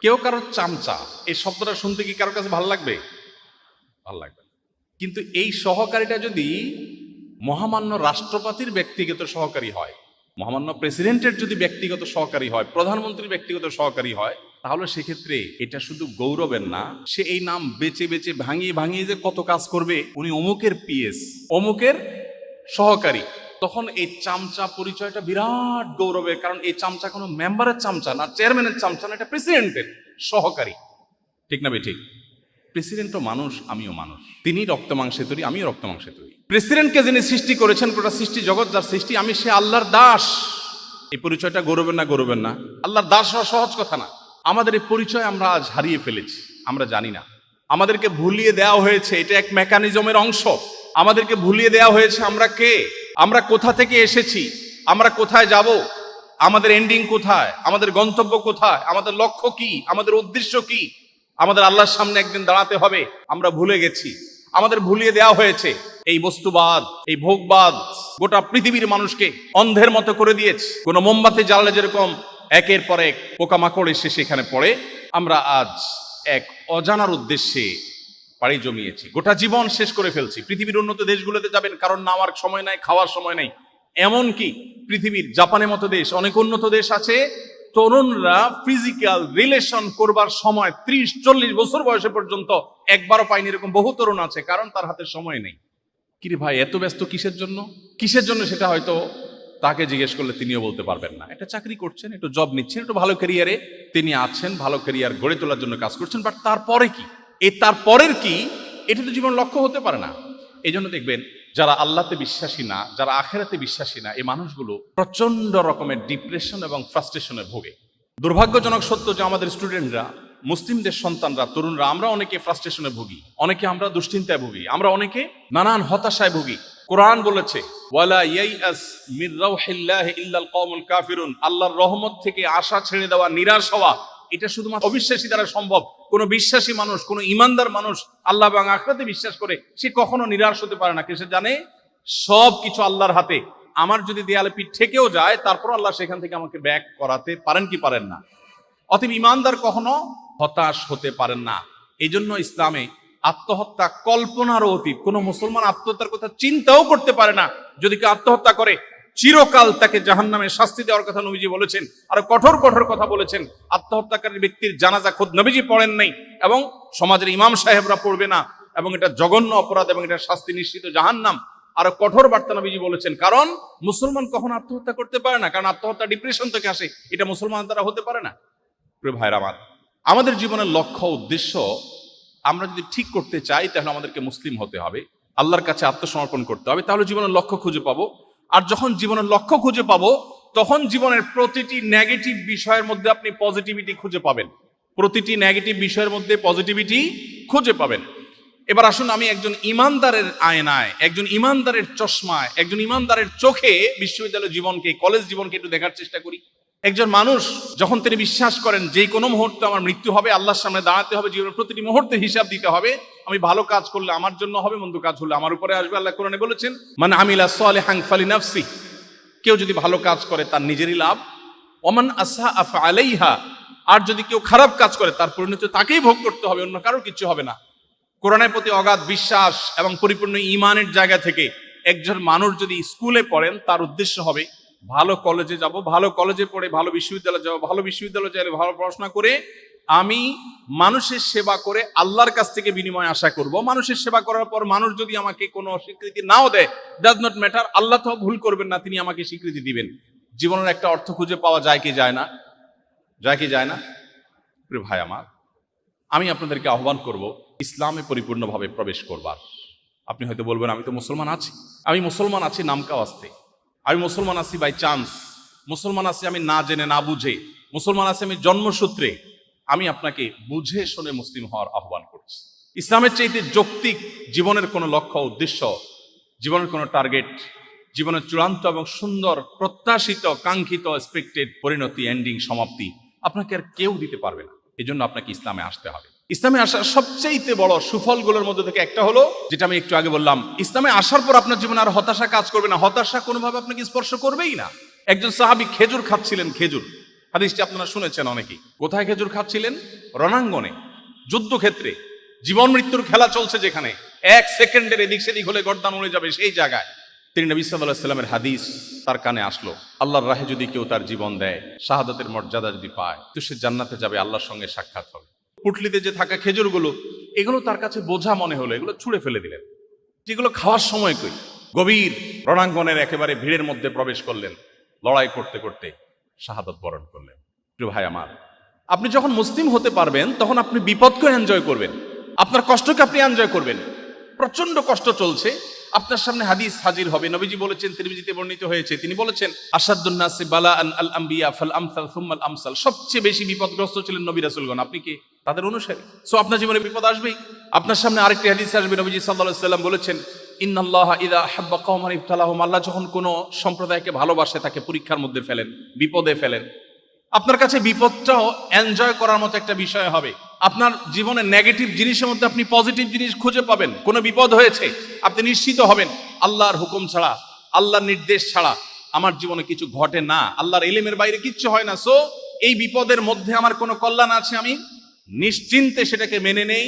কেউ কারোর চামচা, এই শব্দটা শুনতে কি কারোর কাছে ভালো লাগবে? ভালো লাগবে। কিন্তু এই সহকারীটা যদি মহামান্য রাষ্ট্রপতির ব্যক্তিগত সহকারী হয়, মহামান্য প্রেসিডেন্টের যদি ব্যক্তিগত সহকারী হয়, প্রধানমন্ত্রীর ব্যক্তিগত সহকারী হয়, তাহলে সেক্ষেত্রে এটা শুধু গৌরবের না, সে এই নাম বেচে বেচে ভাঙিয়ে ভাঙিয়ে যে কত কাজ করবে, উনি অমুকের পিএস, অমুকের সহকারী, তখন এই চামচা পরিচয়টা বিরাট গৌরবের। কারণ এই চামচা কোনো মেম্বারের চামচা না, চেয়ারম্যানের চামচা না, এটা প্রেসিডেন্টের সহকারী। ঠিক না বে ঠিক? প্রেসিডেন্টও মানুষ, আমিও মানুষ। তিনি রক্ত মাংসে তৈরি, আমিও রক্ত মাংসে তৈরি। প্রেসিডেন্টকে যিনি সৃষ্টি করেছেন, গোটা সৃষ্টি জগৎ যার সৃষ্টি, আমি সে আল্লাহর দাস। এই পরিচয়টা গৌরবের না? গৌরবের না? আল্লাহর দাস হওয়া সহজ কথা না। আমাদের এই পরিচয় আমরা আজ হারিয়ে ফেলেছি, আমরা জানি না। আমাদেরকে ভুলিয়ে দেওয়া হয়েছে, এটা এক মেকানিজমের অংশ। আমাদেরকে ভুলিয়ে দেওয়া হয়েছে আমরা কে, আমরা কোথা থেকে এসেছি, আমরা কোথায় যাব, আমাদের এন্ডিং কোথায়, আমাদের গন্তব্য কোথায়, আমাদের লক্ষ্য কি, আমাদের উদ্দেশ্য কি, আমাদের আল্লাহর সামনে একদিন দাঁড়াতে হবে, আমরা ভুলে গেছি। আমাদের ভুলিয়ে দেওয়া হয়েছে। এই বস্তুবাদ, এই ভোগবাদ গোটা পৃথিবীর মানুষকে অন্ধের মতো করে দিয়েছে। কোন মোমবাতি জ্বাললে যেরকম একের পর এক পোকামাকড় এসে সেখানে পড়ে, আমরা আজ এক অজানার উদ্দেশ্যে পাড়ি জমিয়েছি, গোটা জীবন শেষ করে ফেলছি। পৃথিবীর উন্নত দেশগুলোতে যাবেন, কারণ নামার সময় নাই, খাওয়ার সময় নাই। এমনকি পৃথিবীর জাপানের মতো দেশ, অনেক উন্নত দেশ আছে, তরুণরা ফিজিক্যাল রিলেশন করবার সময় 30-40 বছর বয়সে পর্যন্ত একবারও পায়নি, এরকম বহু তরুণ আছে। কারণ তার হাতে সময় নেই। কিরে ভাই, এত ব্যস্ত কিসের জন্য? কিসের জন্য সেটা হয়তো তাকে জিজ্ঞেস করলে তিনিও বলতে পারবেন না। একটা চাকরি করছেন, একটু জব নিচ্ছেন, একটু ভালো ক্যারিয়ারে তিনি আছেন, ভালো ক্যারিয়ার গড়ে তোলার জন্য কাজ করছেন। বাট তারপরে কি, এই তারপরের কি, এটা তো জীবন লক্ষ্য হতে পারে না। এই জন্য দেখবেন যারা আল্লাহতে বিশ্বাসী না, যারা আখেরাতে বিশ্বাসী না, এই মানুষগুলো প্রচন্ড রকমের ডিপ্রেশন এবং ফ্রাস্ট্রেশনে ভোগে। দুর্ভাগ্যজনক সত্য যে আমাদের স্টুডেন্টরা, মুসলিমদের সন্তানরা, তরুণরা, আমরা অনেকে ফ্রাস্ট্রেশনে ভুগি, অনেকে আমরা দুশ্চিন্তায় ভুগি, আমরা অনেকে নানান হতাশায় ভুগি। কোরআন বলেছে, ওয়ালা ইয়াইআস মির রাউহিল্লাহি ইল্লাল কওমুল কাফিরুন, আল্লাহর রহমত থেকে আশা ছেড়ে দেওয়া, নিরাশ হওয়া, এটা শুধুমাত্র অবিশ্বাসী দ্বারা সম্ভব। কোন বিশ্বাসী মানুষ, কোন ইমানদার মানুষ, আল্লাহ এবং আখিরাতে বিশ্বাস করে, সে কখনো নিরাশ হতে পারে না। সে জানে সব কিছু আল্লাহর হাতে। আমার যদি দেয়ালে পিঠ ঠেকেও যায়, তারপর আল্লাহ সেখান থেকে আমাকে ব্যাক করাতে পারেন কি পারেন না। অতএব ইমানদার কখনো হতাশ হতে পারেন না। এই জন্য ইসলামে আত্মহত্যা কল্পনারও অতীত। কোন মুসলমান আত্মহত্যার কথা চিন্তাও করতে পারে না। যদি কেউ আত্মহত্যা করে, চিরকাল তাকে জাহান্নামে শাস্তি দেওয়ার কথা নবীজি বলেছেন। আর কঠোর কঠোর কথা বলেছেন। আত্মহত্যাকারী ব্যক্তির জানাজা খোদ নবীজি পড়েন নাই, এবং সমাজের ইমাম সাহেবরা পড়বে না, এবং এটা জঘন্য অপরাধ, এবং এটা শাস্তি নিশ্চিত জাহান্নাম। আরো কঠোর বার্তা নবীজি বলেছেন। কারণ মুসলমান কখনো আত্মহত্যা করতে পারে না, কারণ আত্মহত্যা ডিপ্রেশন থেকে আসে, এটা মুসলমান দ্বারা হতে পারে না। প্রিয় ভাইরা আমার, আমাদের জীবনের লক্ষ্য উদ্দেশ্য আমরা যদি ঠিক করতে চাই, তাহলে আমাদেরকে মুসলিম হতে হবে, আল্লাহর কাছে আত্মসমর্পণ করতে হবে, তাহলে জীবনের লক্ষ্য খুঁজে পাবো। আর যখন জীবনের লক্ষ্য খুঁজে পাবো, তখন জীবনের প্রতিটি নেগেটিভ বিষয়ের মধ্যে আপনি পজিটিভিটি খুঁজে পাবেন। প্রতিটি নেগেটিভ বিষয়ের মধ্যে পজিটিভিটি খুঁজে পাবেন। এবার আসুন, আমি একজন ইমানদারের আয়নায়, একজন ইমানদারের চশমায়, একজন ইমানদারের চোখে বিশ্ববিদ্যালয় জীবনকে, কলেজ জীবনকে একটু দেখার চেষ্টা করি। একজন মানুষ যখন তিনি বিশ্বাস করেন যে কোনো মুহূর্তে আমার মৃত্যু হবে, আল্লাহর সামনে দাঁড়াতে হবে, জীবনের প্রতিটি মুহূর্তে হিসাব দিতে হবে, আমি ভালো কাজ করলে আমার জন্য হবে, মন্দ কাজ হলে আমার উপরে আসবে। আল্লাহ কোরআনে বলেছেন, মান আমিলা সালিহান ফালিনাফসি, কেউ যদি ভালো কাজ করে তার নিজেরই লাভ, ওমান আসআ ফাআলাইহা, আর যদি কেউ খারাপ কাজ করে তার পরিণতি তাকেই ভোগ করতে হবে, অন্য কারোর কিছু হবে না। কোরআনের প্রতি অগাধ বিশ্বাস এবং পরিপূর্ণ ঈমানের জায়গা থেকে একজন মানুষ যদি স্কুলে পড়েন, তার উদ্দেশ্য হবে ভালো কলেজে যাব, ভালো কলেজে পড়ে ভালো বিশ্ববিদ্যালয়ে যাব, ভালো বিশ্ববিদ্যালয়ে যাই ভালো পড়াশোনা করে আমি মানুষের সেবা করে আল্লাহর কাছ থেকে বিনিময় আশা করব। মানুষের সেবা করার পর মানুষ যদি আমাকে কোনো স্বীকৃতি নাও দেয়, ডাজ নট ম্যাটার, আল্লাহ তো ভুল করবেন না, তিনি আমাকে স্বীকৃতি দিবেন। জীবনের একটা অর্থ খুঁজে পাওয়া যায় কি যায় না? যায় কি যায় না? প্রিয় ভাই আমার, আমি আপনাদেরকে আহ্বান করব ইসলামে পরিপূর্ণভাবে প্রবেশ করবার। আপনি হয়তো বলবেন, আমি তো মুসলমান আছি, আমি মুসলমান আছি নামকা ওয়াস্তে, আমি মুসলমান আছি বাই চান্স, মুসলমান আছি আমি না জেনে না বুঝে, মুসলমান আছি আমি জন্মসূত্রে। আমি আপনাকে বুঝে শুনে মুসলিম হওয়ার আহ্বান করছি। ইসলামের চাইতে যৌক্তিক জীবনের কোনো লক্ষ্য উদ্দেশ্য, জীবনের কোনো টার্গেট, জীবনের চূড়ান্ত এবং সুন্দর প্রত্যাশিত কাঙ্ক্ষিত এক্সপেক্টেড পরিণতি, এন্ডিং, সমাপ্তি আপনাকে আর কেউ দিতে পারবে না। এই জন্য আপনাকে ইসলামে আসতে হবে। ইসলামে আসার সবচেয়ে বড় সুফলগুলোর মধ্যে থেকে একটা হলো, যেটা আমি একটু আগে বললাম, ইসলামে আসার পর আপনার জীবনে আর হতাশা কাজ করবে না, হতাশা কোনোভাবে আপনাকে স্পর্শ করবেই না। একজন সাহাবী খেজুর খাচ্ছিলেন, খেজুর হাদিসটি আপনারা শুনেছেন অনেকেই। কোথায় খেজুর খাচ্ছিলেন? রণাঙ্গনে, যুদ্ধক্ষেত্রে, জীবন মৃত্যুর খেলা চলছে যেখানে, 1 সেকেন্ডের এদিক সেদিক হলে গর্দান উড়ে যাবে, সেই জায়গায় তিনি নবী সাল্লাল্লাহু আলাইহি সাল্লামের হাদিস তার কানে আসলো, আল্লাহর রাহে যদি কেউ তার জীবন দেয়, শাহাদাতের মর্যাদা যদি পায়, তো সে জান্নাতে যাবে, আল্লাহর সঙ্গে সাক্ষাৎ হবে। পুটলিতে যে থাকা খেজুরগুলো, এগুলো তার কাছে বোঝা মনে হলো, এগুলো ছুঁড়ে ফেলে দিলেন। যেগুলো খাওয়ার সময় কই, গভীর রণাঙ্গনের একেবারে ভিড়ের মধ্যে প্রবেশ করলেন, লড়াই করতে করতে শাহাদাত বরণ করলেন। প্রিয় ভাই আমার, আপনি যখন মুসলিম হতে পারবেন তখন আপনি বিপদকে এনজয় করবেন, আপনার কষ্টকে আপনি এনজয় করবেন। প্রচন্ড কষ্ট চলছে, আপনার সামনে হাদিস হাজির হবে। নবীজি বলেছেন, তিরমিজিতে বর্ণিত হয়েছে, তিনি বলেছেন, আসাদুন নাসি বালাআন আল আম্বিয়া ফাল আমসাল সুম্মাল আমসাল। সবচেয়ে বেশি বিপদগ্রস্ত ছিলেন নবী রাসূলগণ, আপনি কি তাদের অনুসারী? সো আপনার জীবনে বিপদ আসবেই। আপনার সামনে আরেকটি হাদিস আসবে, নবীজি সাল্লাল্লাহু আলাইহি সাল্লাম বলেছেন, ইন্নাল্লাহা ইযা আহাব্বা কওমান ইবতালাহুম। আল্লাহ যখন কোনো সম্প্রদায়কে ভালোবাসে, তাকে পরীক্ষার মধ্যে ফেলেন, বিপদে ফেলেন। আপনার কাছে বিপদটাও এনজয় করার মতো একটা বিষয় হবে। আপনার জীবনে নেগেটিভ জিনিসের মধ্যে আপনি পজিটিভ জিনিস খুঁজে পাবেন। কোনো বিপদ হয়েছে, আপনি নিশ্চিত হবেন, আল্লাহর হুকুম ছাড়া, আল্লাহর নির্দেশ ছাড়া আমার জীবনে কিছু ঘটে না, আল্লাহর ইলমের বাইরে কিচ্ছু হয় না। সো এই বিপদের মধ্যে আমার কোনো কল্যাণ আছে, আমি নিশ্চিন্তে সেটাকে মেনে নেই,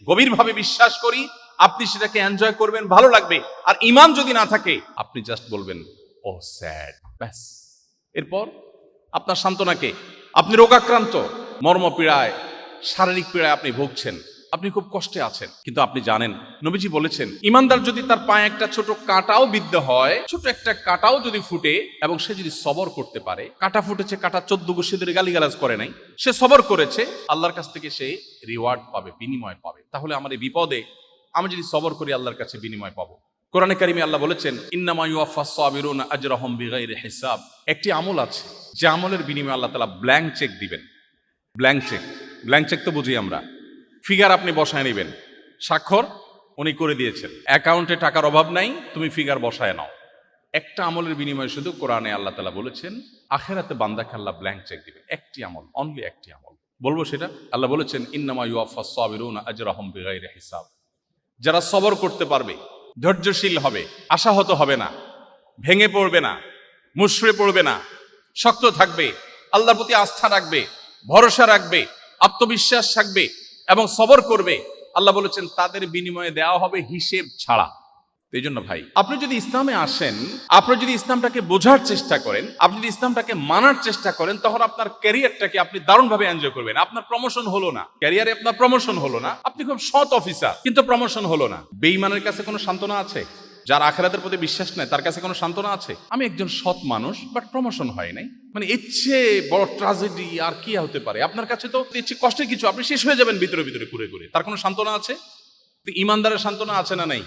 গভীরভাবে বিশ্বাস করি। আপনি সেটাকে এনজয় করবেন, ভালো লাগবে। আর ঈমান যদি না থাকে, আপনি জাস্ট বলবেন, ও স্যাড, ব্যাস। এরপর আপনার সান্ত্বনাকে, আপনি রোগাক্রান্ত, মর্মপীড়ায়, শারীরিক পীড়ায় আপনি ভুগছেন, আপনি খুব কষ্টে আছেন, কিন্তু আপনি জানেন, নবীজি বলেছেন, ইমানদার যদি তার পায়ে একটা ছোট কাঁটাও বিদ্ধ হয়, ছোট একটা কাঁটাও যদি ফুটে, এবং সে যদি সবর করতে পারে, কাঁটা ফুটেছে, কাঁটা 14 গোষ্ঠী ধরে গালিগালাজ করে নাই, সে সবর করেছে, আল্লাহর কাছ থেকে সে রিওয়ার্ড পাবে, বিনিময় পাবে। তাহলে আমার এই বিপদে আমি যদি সবর করি, আল্লাহর কাছে বিনিময় পাবো। কোরআনে কারিমে আল্লাহ বলেছেন, ইন্নামা ইউওয়াফাস সাবিরুনা আজরাহুম বিগাইরি হিসাব। একটি আমল আছে, যে আমলের বিনিময়ে আল্লাহ তাআলা ব্ল্যাঙ্ক চেক দিবেন। ব্ল্যাঙ্ক চেক, ব্ল্যাঙ্ক চেক তো বুঝি আমরা, ফিগার আপনি বসায় নেবেন, স্বাক্ষর উনি করে দিয়েছেন, অ্যাকাউন্টে টাকার অভাব নাই, তুমি ফিগার বসায় নাও। একটা আমলের বিনিময়ে শুধু কোরআনে আল্লাহ তাআলা বলেছেন, আখিরাতে বান্দাকে আল্লাহ ব্ল্যাঙ্ক চেক দিবেন। একটি আমল, অনলি একটি আমল। বলবো সেটা? আল্লাহ বলেছেন, ইন্নামা ইউওয়াফাস সাবিরুনা আজরাহুম বিগাইরি হিসাব। যারা সবর করতে পারবে, ধৈর্যশীল হবে, আশাহত হবে না, ভেঙে পড়বে না, মুষড়ে পড়বে না, শক্ত থাকবে, আল্লাহর প্রতি আস্থা রাখবে, ভরসা রাখবে, আত্মবিশ্বাস থাকবে এবং সবর করবে, আল্লাহ বলেছেন তাদের বিনিময়ে দেওয়া হবে হিসেব ছাড়া। এই জন্য ভাই, আপনি যদি ইসলামে আসেন, আপনি যদি ইসলামটাকে বোঝার চেষ্টা করেন, আপনি যদি ইসলামটাকে মানার চেষ্টা করেন, তখন আপনার ক্যারিয়ারটাকে আপনি দারুণভাবে এনজয় করবেন। আপনার প্রমোশন হলো না, ক্যারিয়ারে আপনার প্রমোশন হলো না, আপনি খুব সৎ অফিসার, কিন্তু প্রমোশন হলো না। বেঈমানের কাছে কোনো সান্ত্বনা আছে? যার আখিরাতের প্রতি বিশ্বাস নেই, তার কাছে কোনো সান্ত্বনা আছে? আমি একজন সৎ মানুষ, বাট প্রমোশন হয় নাই, মানে ইচ্ছে বড় ট্র্যাজেডি আর কি হতে পারে? আপনার কাছে তো ইচ্ছে কষ্টের কিছু, আপনি শেষ হয়ে যাবেন ভিতরে ভিতরে ঘুরে ঘুরে, তার কোনো সান্ত্বনা আছে? ইমানদারের সান্ত্বনা আছে না নাই?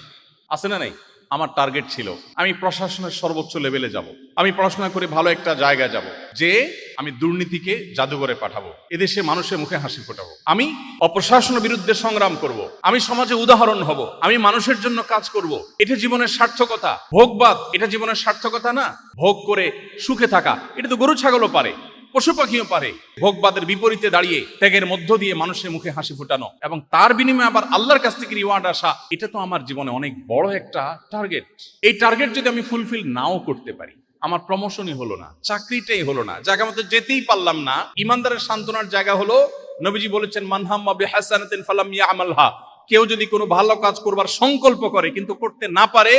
আছে না নাই? আমার টার্গেট ছিল, আমি প্রশাসনের সর্বোচ্চ লেভেলে যাব, আমি পড়াশোনা করে ভালো একটা জায়গায় যাব, যে আমি দুর্নীতিকে জাদুঘরে পাঠাবো, এদেশে মানুষের মুখে হাসি ফোটাবো, আমি অপ্রশাসনের বিরুদ্ধে সংগ্রাম করব, আমি সমাজে উদাহরণ হব, আমি মানুষের জন্য কাজ করব। এটা জীবনের সার্থকতা। ভোগবাদ এটা জীবনের সার্থকতা না। ভোগ করে সুখে থাকা, এটা তো গরু ছাগলও পারে, পশু পাখিও পারে। ভোগবাদের বিপরীতে দাঁড়িয়ে ত্যাগের মধ্য দিয়ে মানুষের মুখে হাসি ফোটানো এবং তার বিনিময়ে আবার আল্লাহর কাছ থেকে রিওয়ার্ড আসা, এটা তো আমার জীবনে অনেক বড় একটা টার্গেট। এই টার্গেট যদি আমি ফুলফিল নাও করতে পারি, আমার প্রমোশনই হলো না, চাকরিটাই হলো না, জায়গা মতো যেতেই পারলাম না, ইমানদারের সান্ত্বনার জায়গা হলো, নবীজি বলেছেন, মান হাম্মা বিহাসানাতিন ফালাম ইয়ামালহা। কেউ যদি কোনো ভালো কাজ করবার সংকল্প করে কিন্তু করতে না পারে,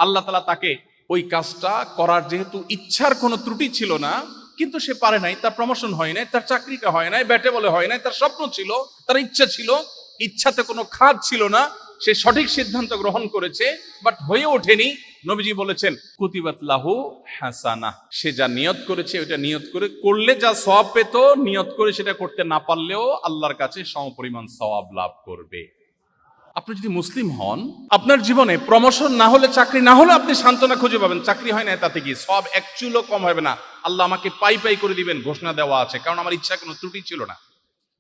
আল্লাহ তাআলা তাকে ওই কাজটা করার যেহেতু ইচ্ছার কোনো ত্রুটি ছিল না, কিন্তু সে পারে নাই, তার প্রমোশন হয় নাই, তার চাকরিটা হয় নাই, ব্যাটে বলে হয় নাই, তার স্বপ্ন ছিল, তার ইচ্ছা ছিল, ইচ্ছাতে কোনো খাদ ছিল না, সে সঠিক সিদ্ধান্ত গ্রহণ করেছে, বাট হয়ে ওঠেনি। নবীজি বলেছেন, কুতিবাত লাহু হাসানাহ। সে যা নিয়ত করেছে, ওইটা নিয়ত করে করলে যা সওয়াব পেত, নিয়ত করে সেটা করতে না পারলেও আল্লাহর কাছে সমপরিমাণ সওয়াব লাভ করবে। আপনি যদি মুসলিম হন, আপনার জীবনে প্রমোশন না হলে, চাকরি না হলে আপনি সান্ত্বনা খুঁজে পাবেন। চাকরি হয় না তাতে কি সব এক চুলও কম হবে না, আল্লাহ আমাকে পাই পাই করে দিবেন, ঘোষণা দেওয়া আছে, কারণ আমার ইচ্ছা কোনো ত্রুটি ছিল না।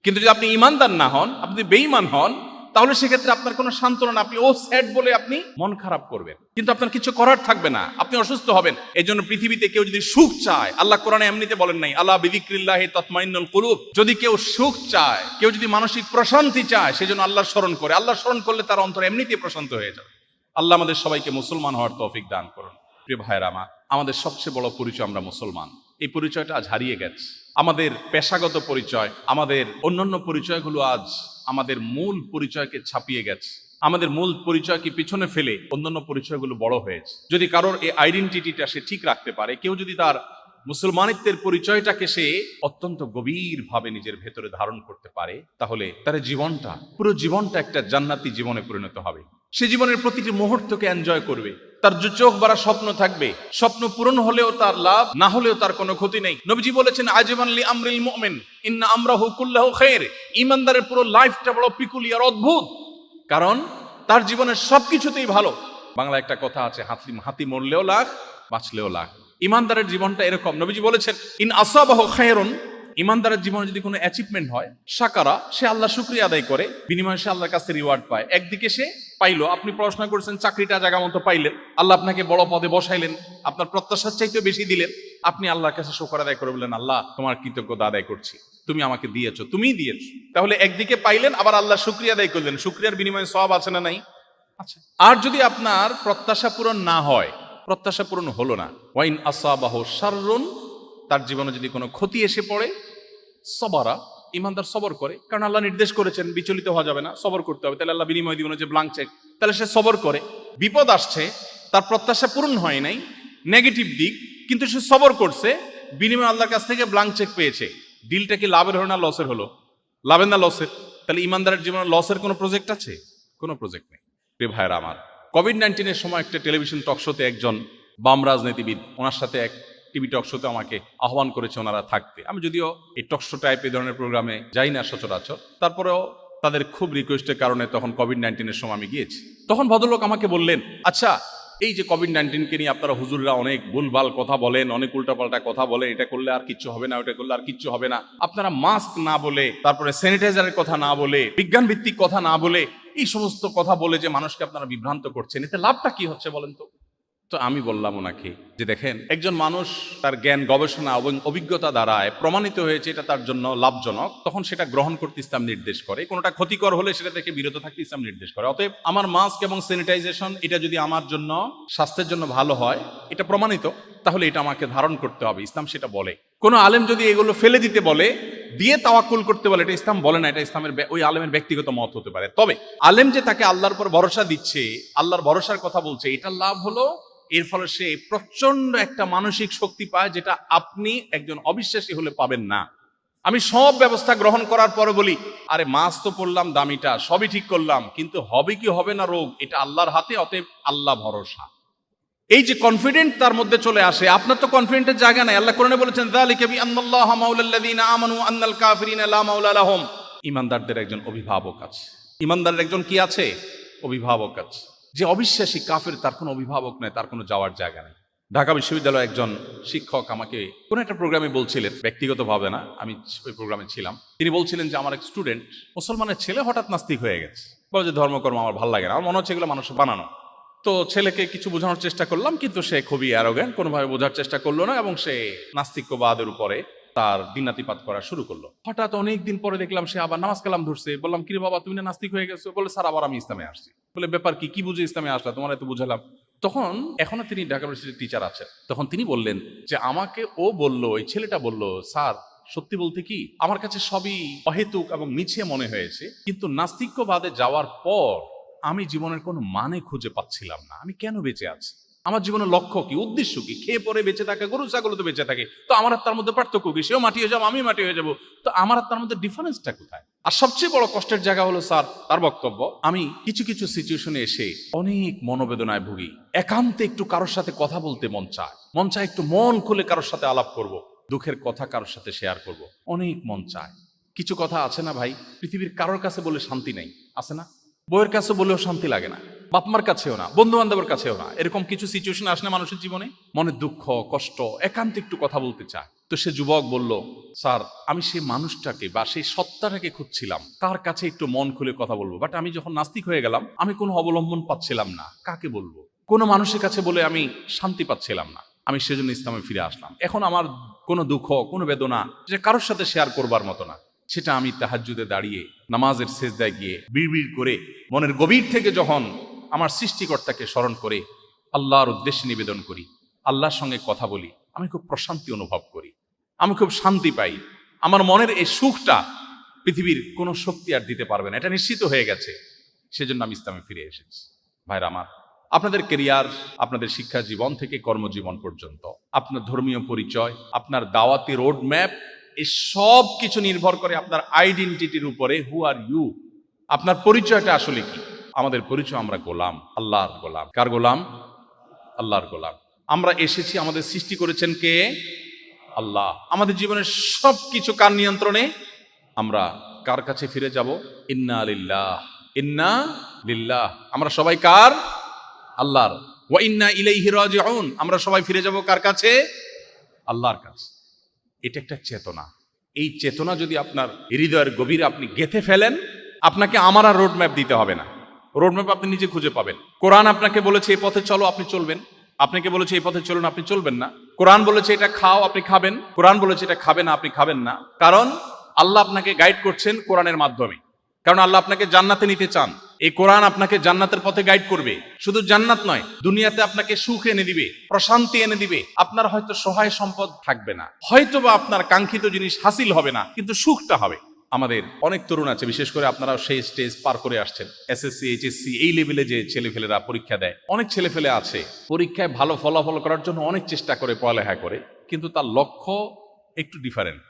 কিন্তু যদি আপনি ইমানদার না হন, আপনি বেঈমান হন, তাহলে সেক্ষেত্রে আপনার কোনো সান্ত্বনা না, আপনি ও স্যাড বলে আপনি মন খারাপ করবেন, কিন্তু আপনার কিছু করার থাকবে না, আপনি অসুস্থ হবেন। এই জন্য পৃথিবীতে কেউ যদি সুখ চায়, আল্লাহ কোরআনে এমনিতে বলেন নাই, আল্লাহ বিযিক্রিল্লাহি তাতমাইন্নুল কুলুব। যদি কেউ সুখ চায়, কেউ যদি মানসিক প্রশান্তি চায়, সেজন্য আল্লাহর স্মরণ করে, আল্লাহর স্মরণ করলে তার অন্তর এমনিতেই প্রশান্ত হয়ে যাবে। আল্লাহ আমাদের সবাইকে মুসলমান হওয়ার তৌফিক দান করুন। প্রিয় ভাইয়েরা আমার, আমাদের সবচেয়ে বড় পরিচয় আমরা মুসলমান, এই পরিচয়টা আজ হারিয়ে গেছে। আমাদের পেশাগত পরিচয়, আমাদের অন্যান্য পরিচয়গুলো আজ আমাদের মূল পরিচয়কে ছাপিয়ে গেছে। আমাদের মূল পরিচয়কে পিছনে ফেলে অন্যান্য পরিচয়গুলো বড় হয়েছে। যদি কারোর এই আইডেন্টিটিটা সে ঠিক রাখতে পারে, কেউ যদি তার মুসলমানিত্বের পরিচয়টাকে সে অত্যন্ত গভীরভাবে নিজের ভেতরে ধারণ করতে পারে, তাহলে তার জীবনটা, পুরো জীবনটা একটা জান্নাতি জীবনে পরিণত হবে। সে জীবনের প্রতিটি মুহূর্তকে এনজয় করবে। তার যে চোখ ভরা স্বপ্ন থাকবে, স্বপ্ন পূরণ হলেও তার লাভ, না হলেও তার কোনো ক্ষতি নেই। নবীজি বলেছেন, আজমান লি আমরিল মুমিন ইন্না আমরাহু কুল্লাহু খায়র। ঈমানদারের পুরো লাইফটা বড় পিকুলিয়ার, অদ্ভুত, কারণ তার জীবনের সবকিছুতেই ভালো। বাংলা একটা কথা আছে, হাতি মরলেও লাখ, বাঁচলেও লাখ। ঈমানদারের জীবনটা এরকম। নবীজি বলেছেন, ইন আসাবাহু খায়রুন, ঈমানদারের জীবনে যদি কোনো অ্যাচিভমেন্ট হয়, শাকারা, সে আল্লাহ শুকরিয়া আদায় করে, বিনিময়ে সে আল্লাহর কাছে রিওয়ার্ড পায়। একদিকে সে পাইলো, আপনি পড়াশোনা করেছেন, চাকরিটা জায়গা মতো পাইলেন, আল্লাহ আপনাকে বড় পদে বসাইলেন, আপনার প্রত্যাশার চাইতে বেশি দিলেন, আপনি আল্লাহর কাছে শুকর আদায় করে বললেন, আল্লাহ তোমার কৃতজ্ঞতা আদায় করছি, তুমি আমাকে দিয়েছো, তুমিই দিয়েছো। তাহলে একদিকে পাইলেন, আবার আল্লাহ শুকরিয়া আদায় করলেন, শুকরিয়ার বিনিময়ে সওয়াব আছে না নাই? আচ্ছা। আর যদি আপনার প্রত্যাশা পূরণ না হয়, প্রত্যাশা পূরণ হলো না, ওয়াইন আসাবাহু শাররুন, তার জীবনে যদি কোনো ক্ষতি এসে পড়ে, সবরা, ইমানদার সবর করে, কারণ আল্লাহ নির্দেশ করেছেন বিচলিত হওয়া যাবে না, সবর করতে হবে, তাহলে আল্লাহ বিনিময় দিবেন যে ব্লাঙ্ক চেক, তাহলে সে সবর করে। বিপদ আসছে, তার প্রত্যাশা পূরণ হয় নাই, নেগেটিভ দিক, কিন্তু সে সবর করছে, বিনিময় আল্লাহর কাছ থেকে ব্লাঙ্ক চেক পেয়েছে। ডিলটা কি লাভের হলো না লসের হলো? লাভের না লসের? তাহলে ইমানদারের জীবনে লসের কোনো প্রজেক্ট আছে? কোনো প্রজেক্ট নেই। প্রিয় ভাইরা আমার, কোভিড-19 সময় একটা টেলিভিশন টক শোতে একজন বাম রাজনীতিবিদ, ওনার সাথে এক টিভি টক শোতে আমাকে আহ্বান করেছে ওনারা থাকতে। আমি যদিও এই টক শো টাইপ এই ধরনের প্রোগ্রামে যাই না সচরাচর, তারপরেও তাদের খুব রিকোয়েস্টের কারণে তখন কোভিড-19 সময় আমি গিয়েছি। তখন ভদ্রলোক আমাকে বললেন, আচ্ছা, এই যে কোভিড-19 নিয়ে আপনারা হুজুররা অনেক ভুলভাল কথা বলেন, অনেক উল্টাপাল্টা কথা বলেন, এটা করলে আর কিচ্ছু হবে না, ওটা করলে আর কিচ্ছু হবে না, আপনারা মাস্ক না বলে, তারপরে স্যানিটাইজারের কথা না বলে, বিজ্ঞান ভিত্তিক কথা না বলে, এই সমস্ত কথা বলে যে মানুষকে আপনারা বিভ্রান্ত করছেন, এতে লাভটা কি হচ্ছে বলেন তো? তো আমি বললাম ওনাকে যে, দেখেন, একজন মানুষ তার জ্ঞান, গবেষণা এবং অভিজ্ঞতা দ্বারায় প্রমাণিত হয়েছে এটা তার জন্য লাভজনক, তখন সেটা গ্রহণ করতে ইসলাম নির্দেশ করে। কোনোটা ক্ষতিকর হলে সেটা থেকে বিরত থাকতে ইসলাম নির্দেশ করে। অতএব আমার মাস্ক এবং স্যানিটাইজেশন এটা যদি আমার জন্য, স্বাস্থ্যের জন্য ভালো হয়, এটা প্রমাণিত, তাহলে এটা আমাকে ধারণ করতে হবে, ইসলাম সেটা বলে। কোনো আলেম যদি এগুলো ফেলে দিতে বলে, দিয়ে তাওয়াক্কুল করতে বলে, এটা ইসলাম বলে না, এটা ইসলামের ওই আলেমের ব্যক্তিগত মত হতে পারে। তবে আলেম যে তাকে আল্লাহর উপর ভরসা দিচ্ছে, আল্লাহর ভরসার কথা বলছে, এটার লাভ হলো এর ফলে সে প্রচন্ড একটা মানসিক শক্তি পায়, যেটা আপনি একজন অবিশ্বাসী হলে পাবেন না। আমি সব ব্যবস্থা গ্রহণ করার পরে বলি, আরে মাস্ক তো পড়লাম দামিটা, সবই ঠিক করলাম, কিন্তু হবে কি হবে না রোগ, এটা আল্লাহর হাতে, অতএব আল্লাহ ভরসা। এই যে কনফিডেন্ট তার মধ্যে চলে আসে, আপনার তো কনফিডেন্টের জায়গা নাই। আল্লাহ কোরআনে বলেছেন, যালিকা বিআন্নাল্লাহা মাওলাল্লাযীনা আমানু আন্নাল কাফিরিনা লা মাওলা লাহুম। ঈমানদারদের একজন অভিভাবক আছে। ঈমানদারের একজন কি আছে? অভিভাবক আছে। যে অবিশ্বাসী কাফের, তার কোনো অভিভাবক নেই, তার কোনো যাওয়ার জায়গা নেই। ঢাকা বিশ্ববিদ্যালয়ে একজন শিক্ষক আমাকে কোনো একটা প্রোগ্রামে বলছিলেন, ব্যক্তিগতভাবে না, আমি ওই প্রোগ্রামে ছিলাম। তিনি বলছিলেন যে, আমার এক স্টুডেন্ট, মুসলমানের ছেলে, হঠাৎ নাস্তিক হয়ে গেছে। বলে যে ধর্মকর্ম আমার ভালো লাগে না, আমার মনে হচ্ছে এগুলো মানুষ বানানো। তো ছেলেকে কিছু বোঝানোর চেষ্টা করলাম, কিন্তু সে খুবই অ্যারোগ্যান্ট, কোনোভাবে বোঝার চেষ্টা করলো না, এবং সে নাস্তিক্যবাদের উপরে তার দিনাতিপাত করা শুরু করলো। হঠাৎ অনেকদিন পরে দেখলাম সে আবার নামাজ কালাম ধরছে। বললাম, কিরে বাবা, তুমি না নাস্তিক হয়ে গেছো? বলে, স্যার, আবার আমি ইসলামে আসছি। বলে, ব্যাপার কি, কি বুঝে ইসলামে আসলা? তোমার এত বুঝালাম। তখন এখনো তিনি ঢাকা ইউনিভার্সিটির টিচার আছেন। তখন তিনি বললেন যে, আমাকে ও বললো, এই ছেলেটা বললো, স্যার, সত্যি বলতে কি, আমার কাছে সবই অহেতুক এবং মিছে মনে হয়েছে, কিন্তু নাস্তিক্যবাদে যাওয়ার পর আমি জীবনের কোনো মানে খুঁজে পাচ্ছিলাম না। আমি কেন বেঁচে আছি? আমার জীবনের লক্ষ্য কি, উদ্দেশ্য কি? খেয়ে পরে বেঁচে থাকে, গরু ছাগল তো বেঁচে থাকে, তো আমার আর তার মধ্যে পার্থক্য কি? সেও মাটি হয়ে যাবো, আমি মাটি হয়ে যাবো, তো আমার আর তার মধ্যে ডিফারেন্সটা কোথায়? আর সবচেয়ে বড় কষ্টের জায়গা হলো, স্যার, তার বক্তব্য, আমি কিছু কিছু সিচুয়েশনে এসে অনেক মনোবেদনায় ভুগি। একান্তে একটু কারোর সাথে কথা বলতে মন চায়, একটু মন খুলে কারোর সাথে আলাপ করব, দুঃখের কথা কারোর সাথে শেয়ার করব, অনেক মন চায়। কিছু কথা আছে না ভাই, পৃথিবীর কারোর কাছে বলে শান্তি নেই, আছে না? বইয়ের কাছে বলেও শান্তি লাগে না, বাপমার কাছেও না, বন্ধু বান্ধবের কাছেও না। এরকম কিছু সিচুয়েশন আসলে মানুষের জীবনে মনে দুঃখ, কষ্ট, একান্তে একটু কথা বলতে চায়। তো সে যুবক বলল, স্যার, আমি সেই মানুষটাকে বা সেই সত্তাটাকে খুঁজছিলাম, তার কাছে একটু মন খুলে কথা বলবো, বাট আমি যখন নাস্তিক হয়ে গেলাম, আমি কোনো অবলম্বন পাচ্ছিলাম না, কাকে বলবো? কোনো মানুষের কাছে বলে আমি শান্তি পাচ্ছিলাম না। আমি সেজন্য ইসলামে ফিরে আসলাম। এখন আমার কোনো দুঃখ, কোনো বেদনা যে কারোর সাথে শেয়ার করবার মতো না, সেটা আমি তাহাজ্জুদে দাঁড়িয়ে, নামাজের সেজদায় গিয়ে বিড়বিড় করে, মনের গভীর থেকে যখন আমার সৃষ্টিকর্তাকে স্মরণ করে আল্লাহর উদ্দেশ্যে নিবেদন করি, আল্লাহর সঙ্গে কথা বলি, আমি খুব প্রশান্তি অনুভব করি। আমি খুব শান্তি পাই, আমার মনের এই সুখটা পৃথিবীর কোনো শক্তি আর দিতে পারবে না, এটা নিশ্চিত হয়ে গেছে। সেজন্য আমি ইসলামে ফিরে এসেছি। ভাইরা আমার, আপনাদের কেরিয়ার, আপনাদের শিক্ষা জীবন থেকে কর্মজীবন পর্যন্ত, আপনার ধর্মীয় পরিচয়, আপনার দাওয়াতি রোড ম্যাপ, এই সব কিছু নির্ভর করে আপনার আইডেন্টিটির উপরে। হু আর ইউ, আপনার পরিচয়টা আসলে কি? আমাদের পরিচয়, আমরা গোলাম, আল্লাহর গোলাম। কার গোলাম? আল্লাহর গোলাম। আমরা এসেছি, আমাদের সৃষ্টি করেছেন কে? আল্লাহ। আমাদের জীবনের সব কিছু কার নিয়ন্ত্রণে? আমরা কার কাছে ফিরে যাব? ইন্না লিল্লাহ, ইন্না লিল্লাহ। আমরা সবাই কার? আল্লাহর। ওয়া ইন্না ইলাইহি রাজিউন, আমরা সবাই ফিরে যাব কার কাছে? আল্লাহর কাছে। এটা একটা চেতনা। এই চেতনা যদি আপনার হৃদয়ের গভীরে আপনি গেঁথে ফেলেন, আপনাকে আমার আর রোড ম্যাপ দিতে হবে না। রোড ম্যাপ আপনি নিজে খুঁজে পাবেন। কোরআন আপনাকে বলেছে এই পথে চলো, আপনি চলবেন। আপনাকে বলেছে এই পথে চলুন, আপনি চলবেন না। কোরআন বলেছে এটা খাও, আপনি খাবেন। কোরআন বলেছে এটা খাবে না, আপনি খাবেন না। কারণ আল্লাহ আপনাকে গাইড করছেন কোরআনের মাধ্যমে। কারণ আল্লাহ আপনাকে জান্নাতে নিতে চান। এই কোরআন আপনাকে জান্নাতের পথে গাইড করবে। শুধু জান্নাত নয়, দুনিয়াতে আপনাকে সুখ এনে দিবে, প্রশান্তি এনে দিবে। আপনার হয়তো সহায় সম্পদ থাকবে না, হয়তোবা আপনার কাঙ্ক্ষিত জিনিস হাসিল হবে না, কিন্তু সুখটা হবে। আমাদের অনেক তরুণ আছে, বিশেষ করে আপনারা সেই স্টেজ পার করে আসছেন, এসএসসি, এইচএসসি, এই লেভেলে যে ছেলেফেলেরা পরীক্ষা দেয়। অনেক ছেলেফেলে আছে পরীক্ষায় ভালো ফলাফল করার জন্য অনেক চেষ্টা করে, পড়ালেখা করে, কিন্তু তার লক্ষ্য একটু ডিফারেন্ট।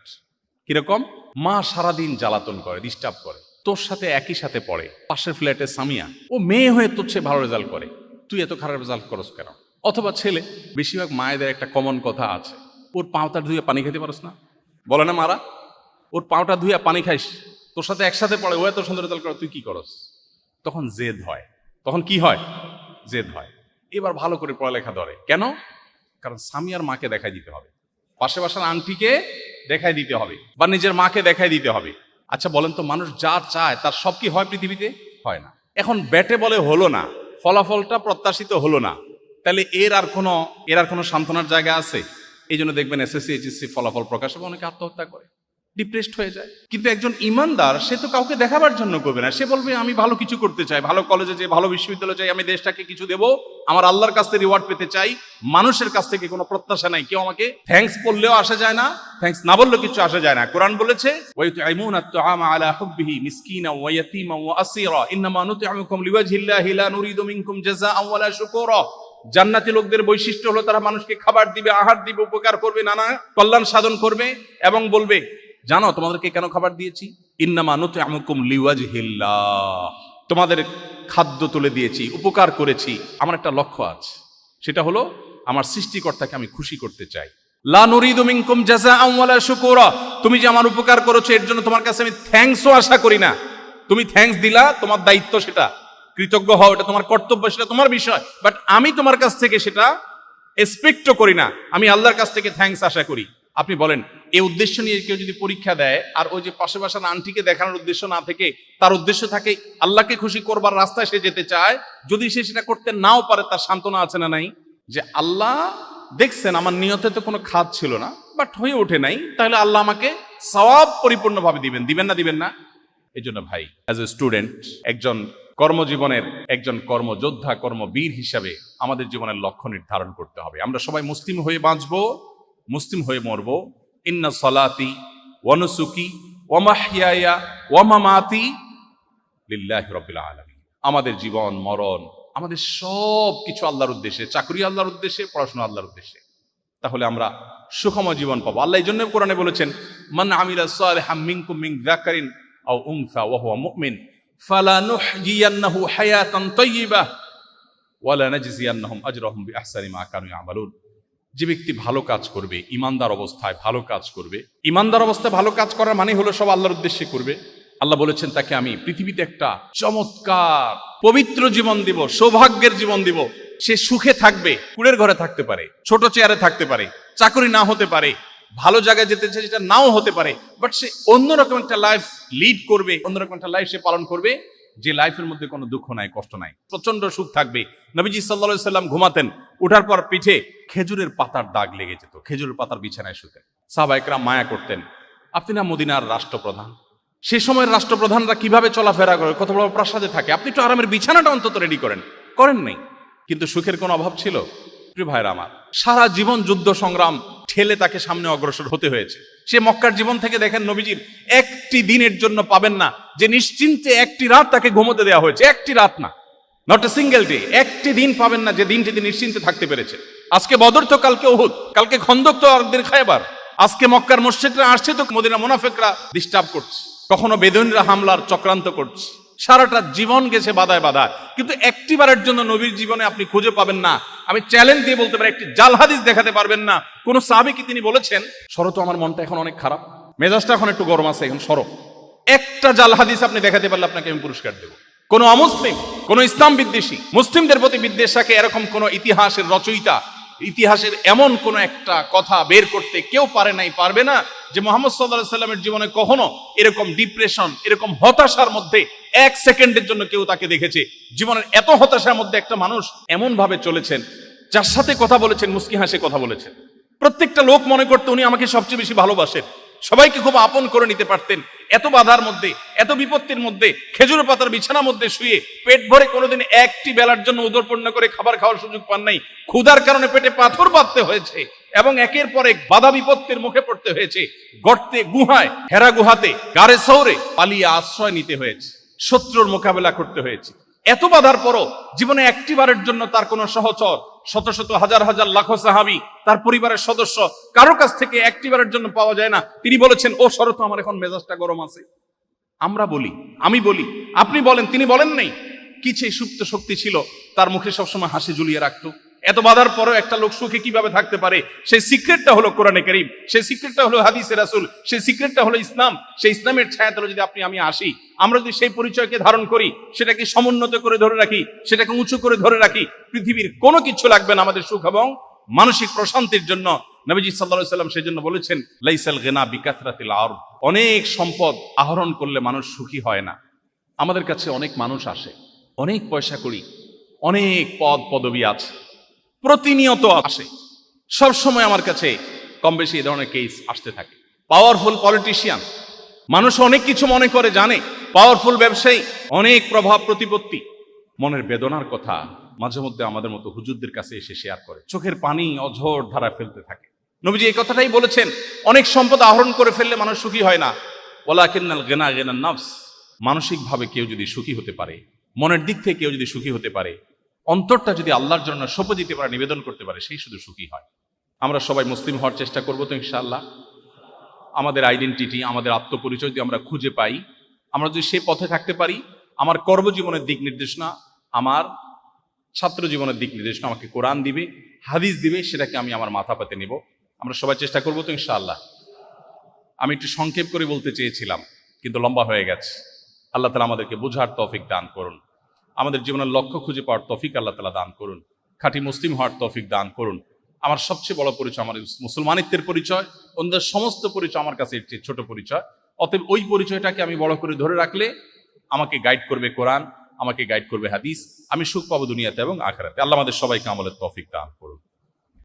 কিরকম? মা সারাদিন জ্বালাতন করে, ডিস্টার্ব করে, তোর সাথে একই সাথে পড়ে, পাশের ফ্ল্যাটে সামিয়া, ও মেয়ে হয়ে তোর চেয়ে ভালো রেজাল্ট করে, তুই এত খারাপ রেজাল্ট করস কেন? অথবা ছেলে, বেশিরভাগ মায়েদের একটা কমন কথা আছে, ওর পাওটা ধুয়ে পানি খেতে পারস না? বলে না মারা, ওর পাওটা ধুয়ে পানি খাইস, তোর সাথে একসাথে পড়ে, ও এত সুন্দর রেজাল্ট করে, তুই কি করস? তখন জেদ হয়। তখন কি হয়? জেদ হয়। এবার ভালো করে পড়ালেখা ধরে। কেন? কারণ সামিয়ার মাকে দেখাই দিতে হবে, পাশে বাসার আন্টিকে দেখাই দিতে হবে, বা নিজের মাকে দেখাই দিতে হবে। আচ্ছা বলেন তো, মানুষ যা চায় তার সব কি হয় পৃথিবীতে? হয় না। এখন ব্যাটে বলে হলো না, ফলাফলটা প্রত্যাশিত হলো না, তাহলে এর আর কোনো সান্ত্বনার জায়গা আছে? এই জন্য দেখবেন এসএসসি, এইচএসসি ফলাফল প্রকাশ হবে, অনেকে আত্মহত্যা করে, ডিপ্রেসড হয়ে যায়। কিন্তু একজন ইমানদার, সে তো কাউকে দেখাবার জন্য করবে না। সে বলবে আমি ভালো কিছু করতে চাই, ভালো কলেজে যাই, ভালো বিশ্ববিদ্যালয়ে যাই, আমি দেশটাকে কিছু দেব, আমার আল্লাহর কাছ থেকে রিওয়ার্ড পেতে চাই। মানুষের কাছ থেকে কোনো প্রত্যাশা নাই। কেউ আমাকে থ্যাঙ্কস বললেও আসা যায় না, থ্যাঙ্কস না বললেও কিছু আসা যায় না। কোরআন বলেছে ওয়ায়ুতঈমুনা আত-তাআমা আলা হুব্বিহি মিসকিনা ওয়া ইয়াতীমা ওয়া আসীরা ইন্নামা নুতঈমুকুম লিওয়াজহিল্লাহি লা নুরিদু মিনকুম জাযাআন ওয়ালা শুকুরা। জান্নাতি লোকদের বৈশিষ্ট্য হলো তারা মানুষকে খাবার দিবে, আহার দিবে, উপকার করবে, নানা কল্যাণ সাধন করবে, এবং বলবে জানো তোমাদেরকে কেন খাবার দিয়েছি? ইন্নামা নুতঈমুকুম লিওয়াজহিল্লাহ, তোমাদের খাদ্য তুলে দিয়েছি, উপকার করেছি, আমার একটা লক্ষ্য আছে, সেটা হলো আমার সৃষ্টিকর্তাকে আমি খুশি করতে চাই। লা নুরিদু মিনকুম জাযাআন ওয়ালা শুকুরা, তুমি যে আমার উপকার করেছো এর জন্য তোমার কাছে আমি থ্যাঙ্কসও আশা করি না। তুমি থ্যাঙ্কস দিলা, তোমার দায়িত্ব, সেটা কৃতজ্ঞ হও, এটা তোমার কর্তব্য, সেটা তোমার বিষয়, বাট আমি তোমার কাছ থেকে সেটা এক্সপেক্টও করি না। আমি আল্লাহর কাছ থেকে থ্যাঙ্কস আশা করি। আপনি বলেন, এই উদ্দেশ্য নিয়ে কেউ যদি পরীক্ষা দেয়, আর ওই যে পাশে বাসার আন্টিকে দেখানোর উদ্দেশ্য না থেকে তার উদ্দেশ্য থাকে আল্লাহকে খুশি করবার রাস্তায় সে যেতে চায়, যদি সে সেটা করতে নাও পারে, তার সান্ত্বনা আছে না নাই? যে আল্লাহ দেখছেন আমার নিয়তে তো কোনো খাদ ছিল না, বাট হয়ে ওঠে নাই, তাহলে আল্লাহ আমাকে সওয়াব পরিপূর্ণভাবে দিবেন না? এই জন্য ভাই, অ্যাজ এ স্টুডেন্ট, একজন কর্মজীবনের একজন কর্মযোদ্ধা, কর্মবীর হিসাবে আমাদের জীবনের লক্ষ্য নির্ধারণ করতে হবে। আমরা সবাই মুসলিম হয়ে বাঁচবো, মুসলিম হয়ে মরবো। ইন্না সলাতি ওয়া নুসুকি ওয়া মাহইয়ায়া ওয়া মামাতি লিল্লাহি রাব্বিল আলামিন। আমাদের জীবন মরণ, আমাদের সব কিছু আল্লাহর উদ্দেশ্যে, চাকরি আল্লাহর উদ্দেশ্যে, পড়াশোনা আল্লাহর উদ্দেশ্যে। তাহলে আমরা সুখময় জীবন পাবো। আল্লাহ এই জন্য কোরআনে বলেছেন, মান আমিলা সালিহাম মিনকুম মিন যাকারিন আও উনসা ওয়া হুয়া মুমিন ফালানুহয়িয়ান্নাহু হায়াতান তাইয়্যিবাহ ওয়া লানাজজিয়ান্নাহুম আজরাহুম বিআহসানি মা কানু ইয়ামালুন। যে ব্যক্তি ভালো কাজ করবে, ইমানদার অবস্থায় ভালো কাজ করবে, ইমানদার অবস্থায় ভালো কাজ করার মানে হলো সব আল্লাহর উদ্দেশ্যে করবে। আল্লাহ বলেছেন তাকে আমি পৃথিবীতে একটা চমৎকার পবিত্র জীবন দিব, সৌভাগ্যের জীবন দিব। সে সুখে থাকবে, কুড়ের ঘরে থাকতে পারে, ছোট চেয়ারে থাকতে পারে, চাকরি না হতে পারে, ভালো জায়গায় যেতে চায় যেটা নাও হতে পারে, বাট সে অন্যরকম একটা লাইফ লিড করবে, অন্যরকম একটা লাইফ সে পালন করবে, যে লাইফের মধ্যে কোনো দুঃখ নাই, কষ্ট নাই, প্রচন্ড সুখ থাকবে। নবীজি সাল্লাল্লাহু আলাইহি সাল্লাম ঘুমাতেন, উঠার পর পিঠে খেজুরের পাতার দাগ লেগে যেত, খেজুরের পাতার বিছানায় শুতেন। সাহাবায়ে কেরাম মায়া করতেন। আপনি না মদিনার রাষ্ট্রপ্রধান, সে সময়ের রাষ্ট্রপ্রধানরা কিভাবে চলাফেরা করে, কত বড় প্রাসাদে থাকে, আপনি একটু আরামের বিছানাটা অন্তত রেডি করেন নাই। কিন্তু সুখের কোনো অভাব ছিল? প্রিয় ভাইরা আমার, সারা জীবন যুদ্ধ সংগ্রাম ঠেলে তাকে সামনে অগ্রসর হতে হয়েছে। সে মক্কার জীবন থেকে দেখেন নবীজির একটি দিনের জন্য পাবেন না যে নিশ্চিন্তে একটি রাত তাকে ঘুমোতে দেওয়া হয়েছে, একটি রাত না, নট এ সিঙ্গেল ডে, একটি দিন পাবেন না যে দিনটি তিনি নিশ্চিন্তে থাকতে পেরেছে। আজকে বদর তো কালকে উহুদ, কালকে খন্দক তো একদিন খায়বার, আজকে মক্কার মসজিদরা আসছে তো মদিনা মুনাফিকরা ডিস্টার্ব করছে, কখনো বেদুইনরা হামলার চক্রান্ত করছে, সারাটা জীবন গেছে বাধায় বাধায়, কিন্তু একটিবারের জন্য নবীর জীবনে আপনি খুঁজে পাবেন না, আমি চ্যালেঞ্জ দিয়ে বলতে পারি একটি জাল হাদিস দেখাতে পারবেন না কোন সাহাবী কি তিনি বলেছেন সরো তো আমার মনটা এখন অনেক খারাপ, মেজাজটা এখন একটু গরম আছে, এখন সরো। একটা জাল হাদিস আপনি দেখাতে পারলে আপনাকে আমি পুরস্কার দেব। কোন অমুসলিম, কোন ইসলাম বিদ্বেষী, মুসলিমদের প্রতি বিদ্বেষাকে এরকম কোন ইতিহাসের রচয়িতা, ইতিহাসের এমন কোন একটা কথা বের করতে কেউ পারে নাই, পারবে না যে মুহাম্মদ সাল্লাল্লাহু আলাইহি সাল্লামের জীবনে কখনো এরকম ডিপ্রেশন, এরকম হতাশার মধ্যে এক সেকেন্ডের জন্য কেউ তাকে দেখেছে। জীবনের এত হতাশার মধ্যে একটা মানুষ এমন ভাবে চলেছেন, যার সাথে কথা বলেছেন মুস্কি হাসে কথা বলেছেন, প্রত্যেকটা লোক মনে করতে উনি আমাকে সবচেয়ে বেশি ভালোবাসেন, সবাইকে খুব আপন করে নিতে পারতেন। এত বাধার মধ্যে, এত বিপত্তির মধ্যে, খেজুর পাতার বিছানার মধ্যে শুয়ে পেট ভরে কোনোদিন একটি বেলার জন্য উদরপূর্ণ করে খাবার খাওয়ার সুযোগ পান নাই, ক্ষুধার কারণে পেটে পাথর বাঁধতে হয়েছে এবং একের পর এক বাধা বিপত্তির মুখে পড়তে হয়েছে, গর্তে, গুহায়, হেরা গুহাতে, গারে সৌরে পালিয়ে আশ্রয় নিতে হয়েছে, শত্রুর মোকাবেলা করতে হয়েছে। এত বাধার পরও জীবনে একটিবারের জন্য তার কোনো সহচর, শত শত হাজার হাজার লাখো সাহাবী, তার পরিবারের সদস্য কারোর কাছ থেকে একটিবারের জন্য পাওয়া যায় না তিনি বলেছেন ও শরত আমার এখন মেজাজটা গরম আছে। আমরা বলি, আমি বলি, আপনি বলেন, তিনি বলেন নাই। কি সেই সুপ্ত শক্তি ছিল তার মুখে সবসময় হাসি ঝুলিয়ে রাখতো? এত বাধার পরেও একটা লোক সুখে কিভাবে থাকতে পারে? সেই সিক্রেটটা হলো কোরআনে কারীম, সেই সিক্রেটটা হলো হাদিসে রাসূল, সেই সিক্রেটটা হলো ইসলাম। সেই ইসলামের ছায়াতলে যদি আমি আসি, আমরা যদি সেই পরিচয়কে ধারণ করি, সেটাকে সমুন্নত করে ধরে রাখি, সেটাকে উঁচু করে ধরে রাখি, পৃথিবীর কোনো কিছু লাগবে না আমাদের সুখ এবং মানসিক প্রশান্তির জন্য। নবীজি সাল্লাল্লাহু আলাইহি সাল্লাম সেই জন্য বলেছেন লাইসাল গিনা বিকাসরাতিল আরদ, অনেক সম্পদ আহরণ করলে মানুষ সুখী হয় না। আমাদের কাছে অনেক মানুষ আসে, অনেক পয়সা করি, অনেক পদ পদবি আছে, প্রতিনিয়ত আসে, সব সময় আমার কাছে কম বেশি এই ধরনের কেস আসতে থাকে। পাওয়ারফুল পলিটিশিয়ান, মানুষ অনেক কিছু মনে করে জানে, পাওয়ারফুল ব্যবসায়ী, অনেক প্রভাব প্রতিপত্তি, মনের বেদনার কথা মাঝে মধ্যে আমাদের মতো হুজুরদের কাছে এসে শেয়ার করে, চোখের পানি অঝোর ধারা ফেলতে থাকে। নবীজি এই কথাটাই বলেছেন, অনেক সম্পদ আহরণ করে ফেললে মানুষ সুখী হয় না। ওয়ালাকিন্নাল গিনা গিনান নাফস, মানসিকভাবে কেউ যদি সুখী হতে পারে, মনের দিক থেকে কেউ যদি সুখী হতে পারে, অন্তরটা যদি আল্লাহর জন্য সঁপে দিতে পারে, নিবেদন করতে পারে, সেই শুধু সুখী হয়। আমরা সবাই মুসলিম হওয়ার চেষ্টা করবো তো ইনশাআল্লাহ। আমাদের আইডেন্টিটি, আমাদের আত্মপরিচয় যদি আমরা খুঁজে পাই, আমরা যদি সে পথে থাকতে পারি, আমার কর্মজীবনের দিক নির্দেশনা, আমার ছাত্র জীবনের দিক নির্দেশনা আমাকে কোরআন দিবে, হাদিস দিবে, সেটাকে আমি আমার মাথা পেতে নেব। আমরা সবাই চেষ্টা করবো তো ইনশাআল্লাহ। আমি একটু সংক্ষেপ করে বলতে চেয়েছিলাম, কিন্তু লম্বা হয়ে গেছে। আল্লাহ তাআলা আমাদেরকে বোঝার তৌফিক দান করুন, আমাদের জীবনের লক্ষ্য খুঁজে পাওয়ার তৌফিক আল্লাহ তাআলা দান করুন, খাঁটি মুসলিম হওয়ার তৌফিক দান করুন। আমার সবচেয়ে বড় পরিচয় আমার মুসলমানিত্বের পরিচয়, অন্যদের সমস্ত পরিচয় আমার কাছে একটি ছোট পরিচয়। অতএব ওই পরিচয়টাকে আমি বড় করে ধরে রাখলে আমাকে গাইড করবে কোরআন, আমাকে গাইড করবে হাদিস, আমি সুখ পাবো দুনিয়াতে এবং আখিরাতে। আল্লাহ আমাদের সবাইকে আমলের তৌফিক দান করুন।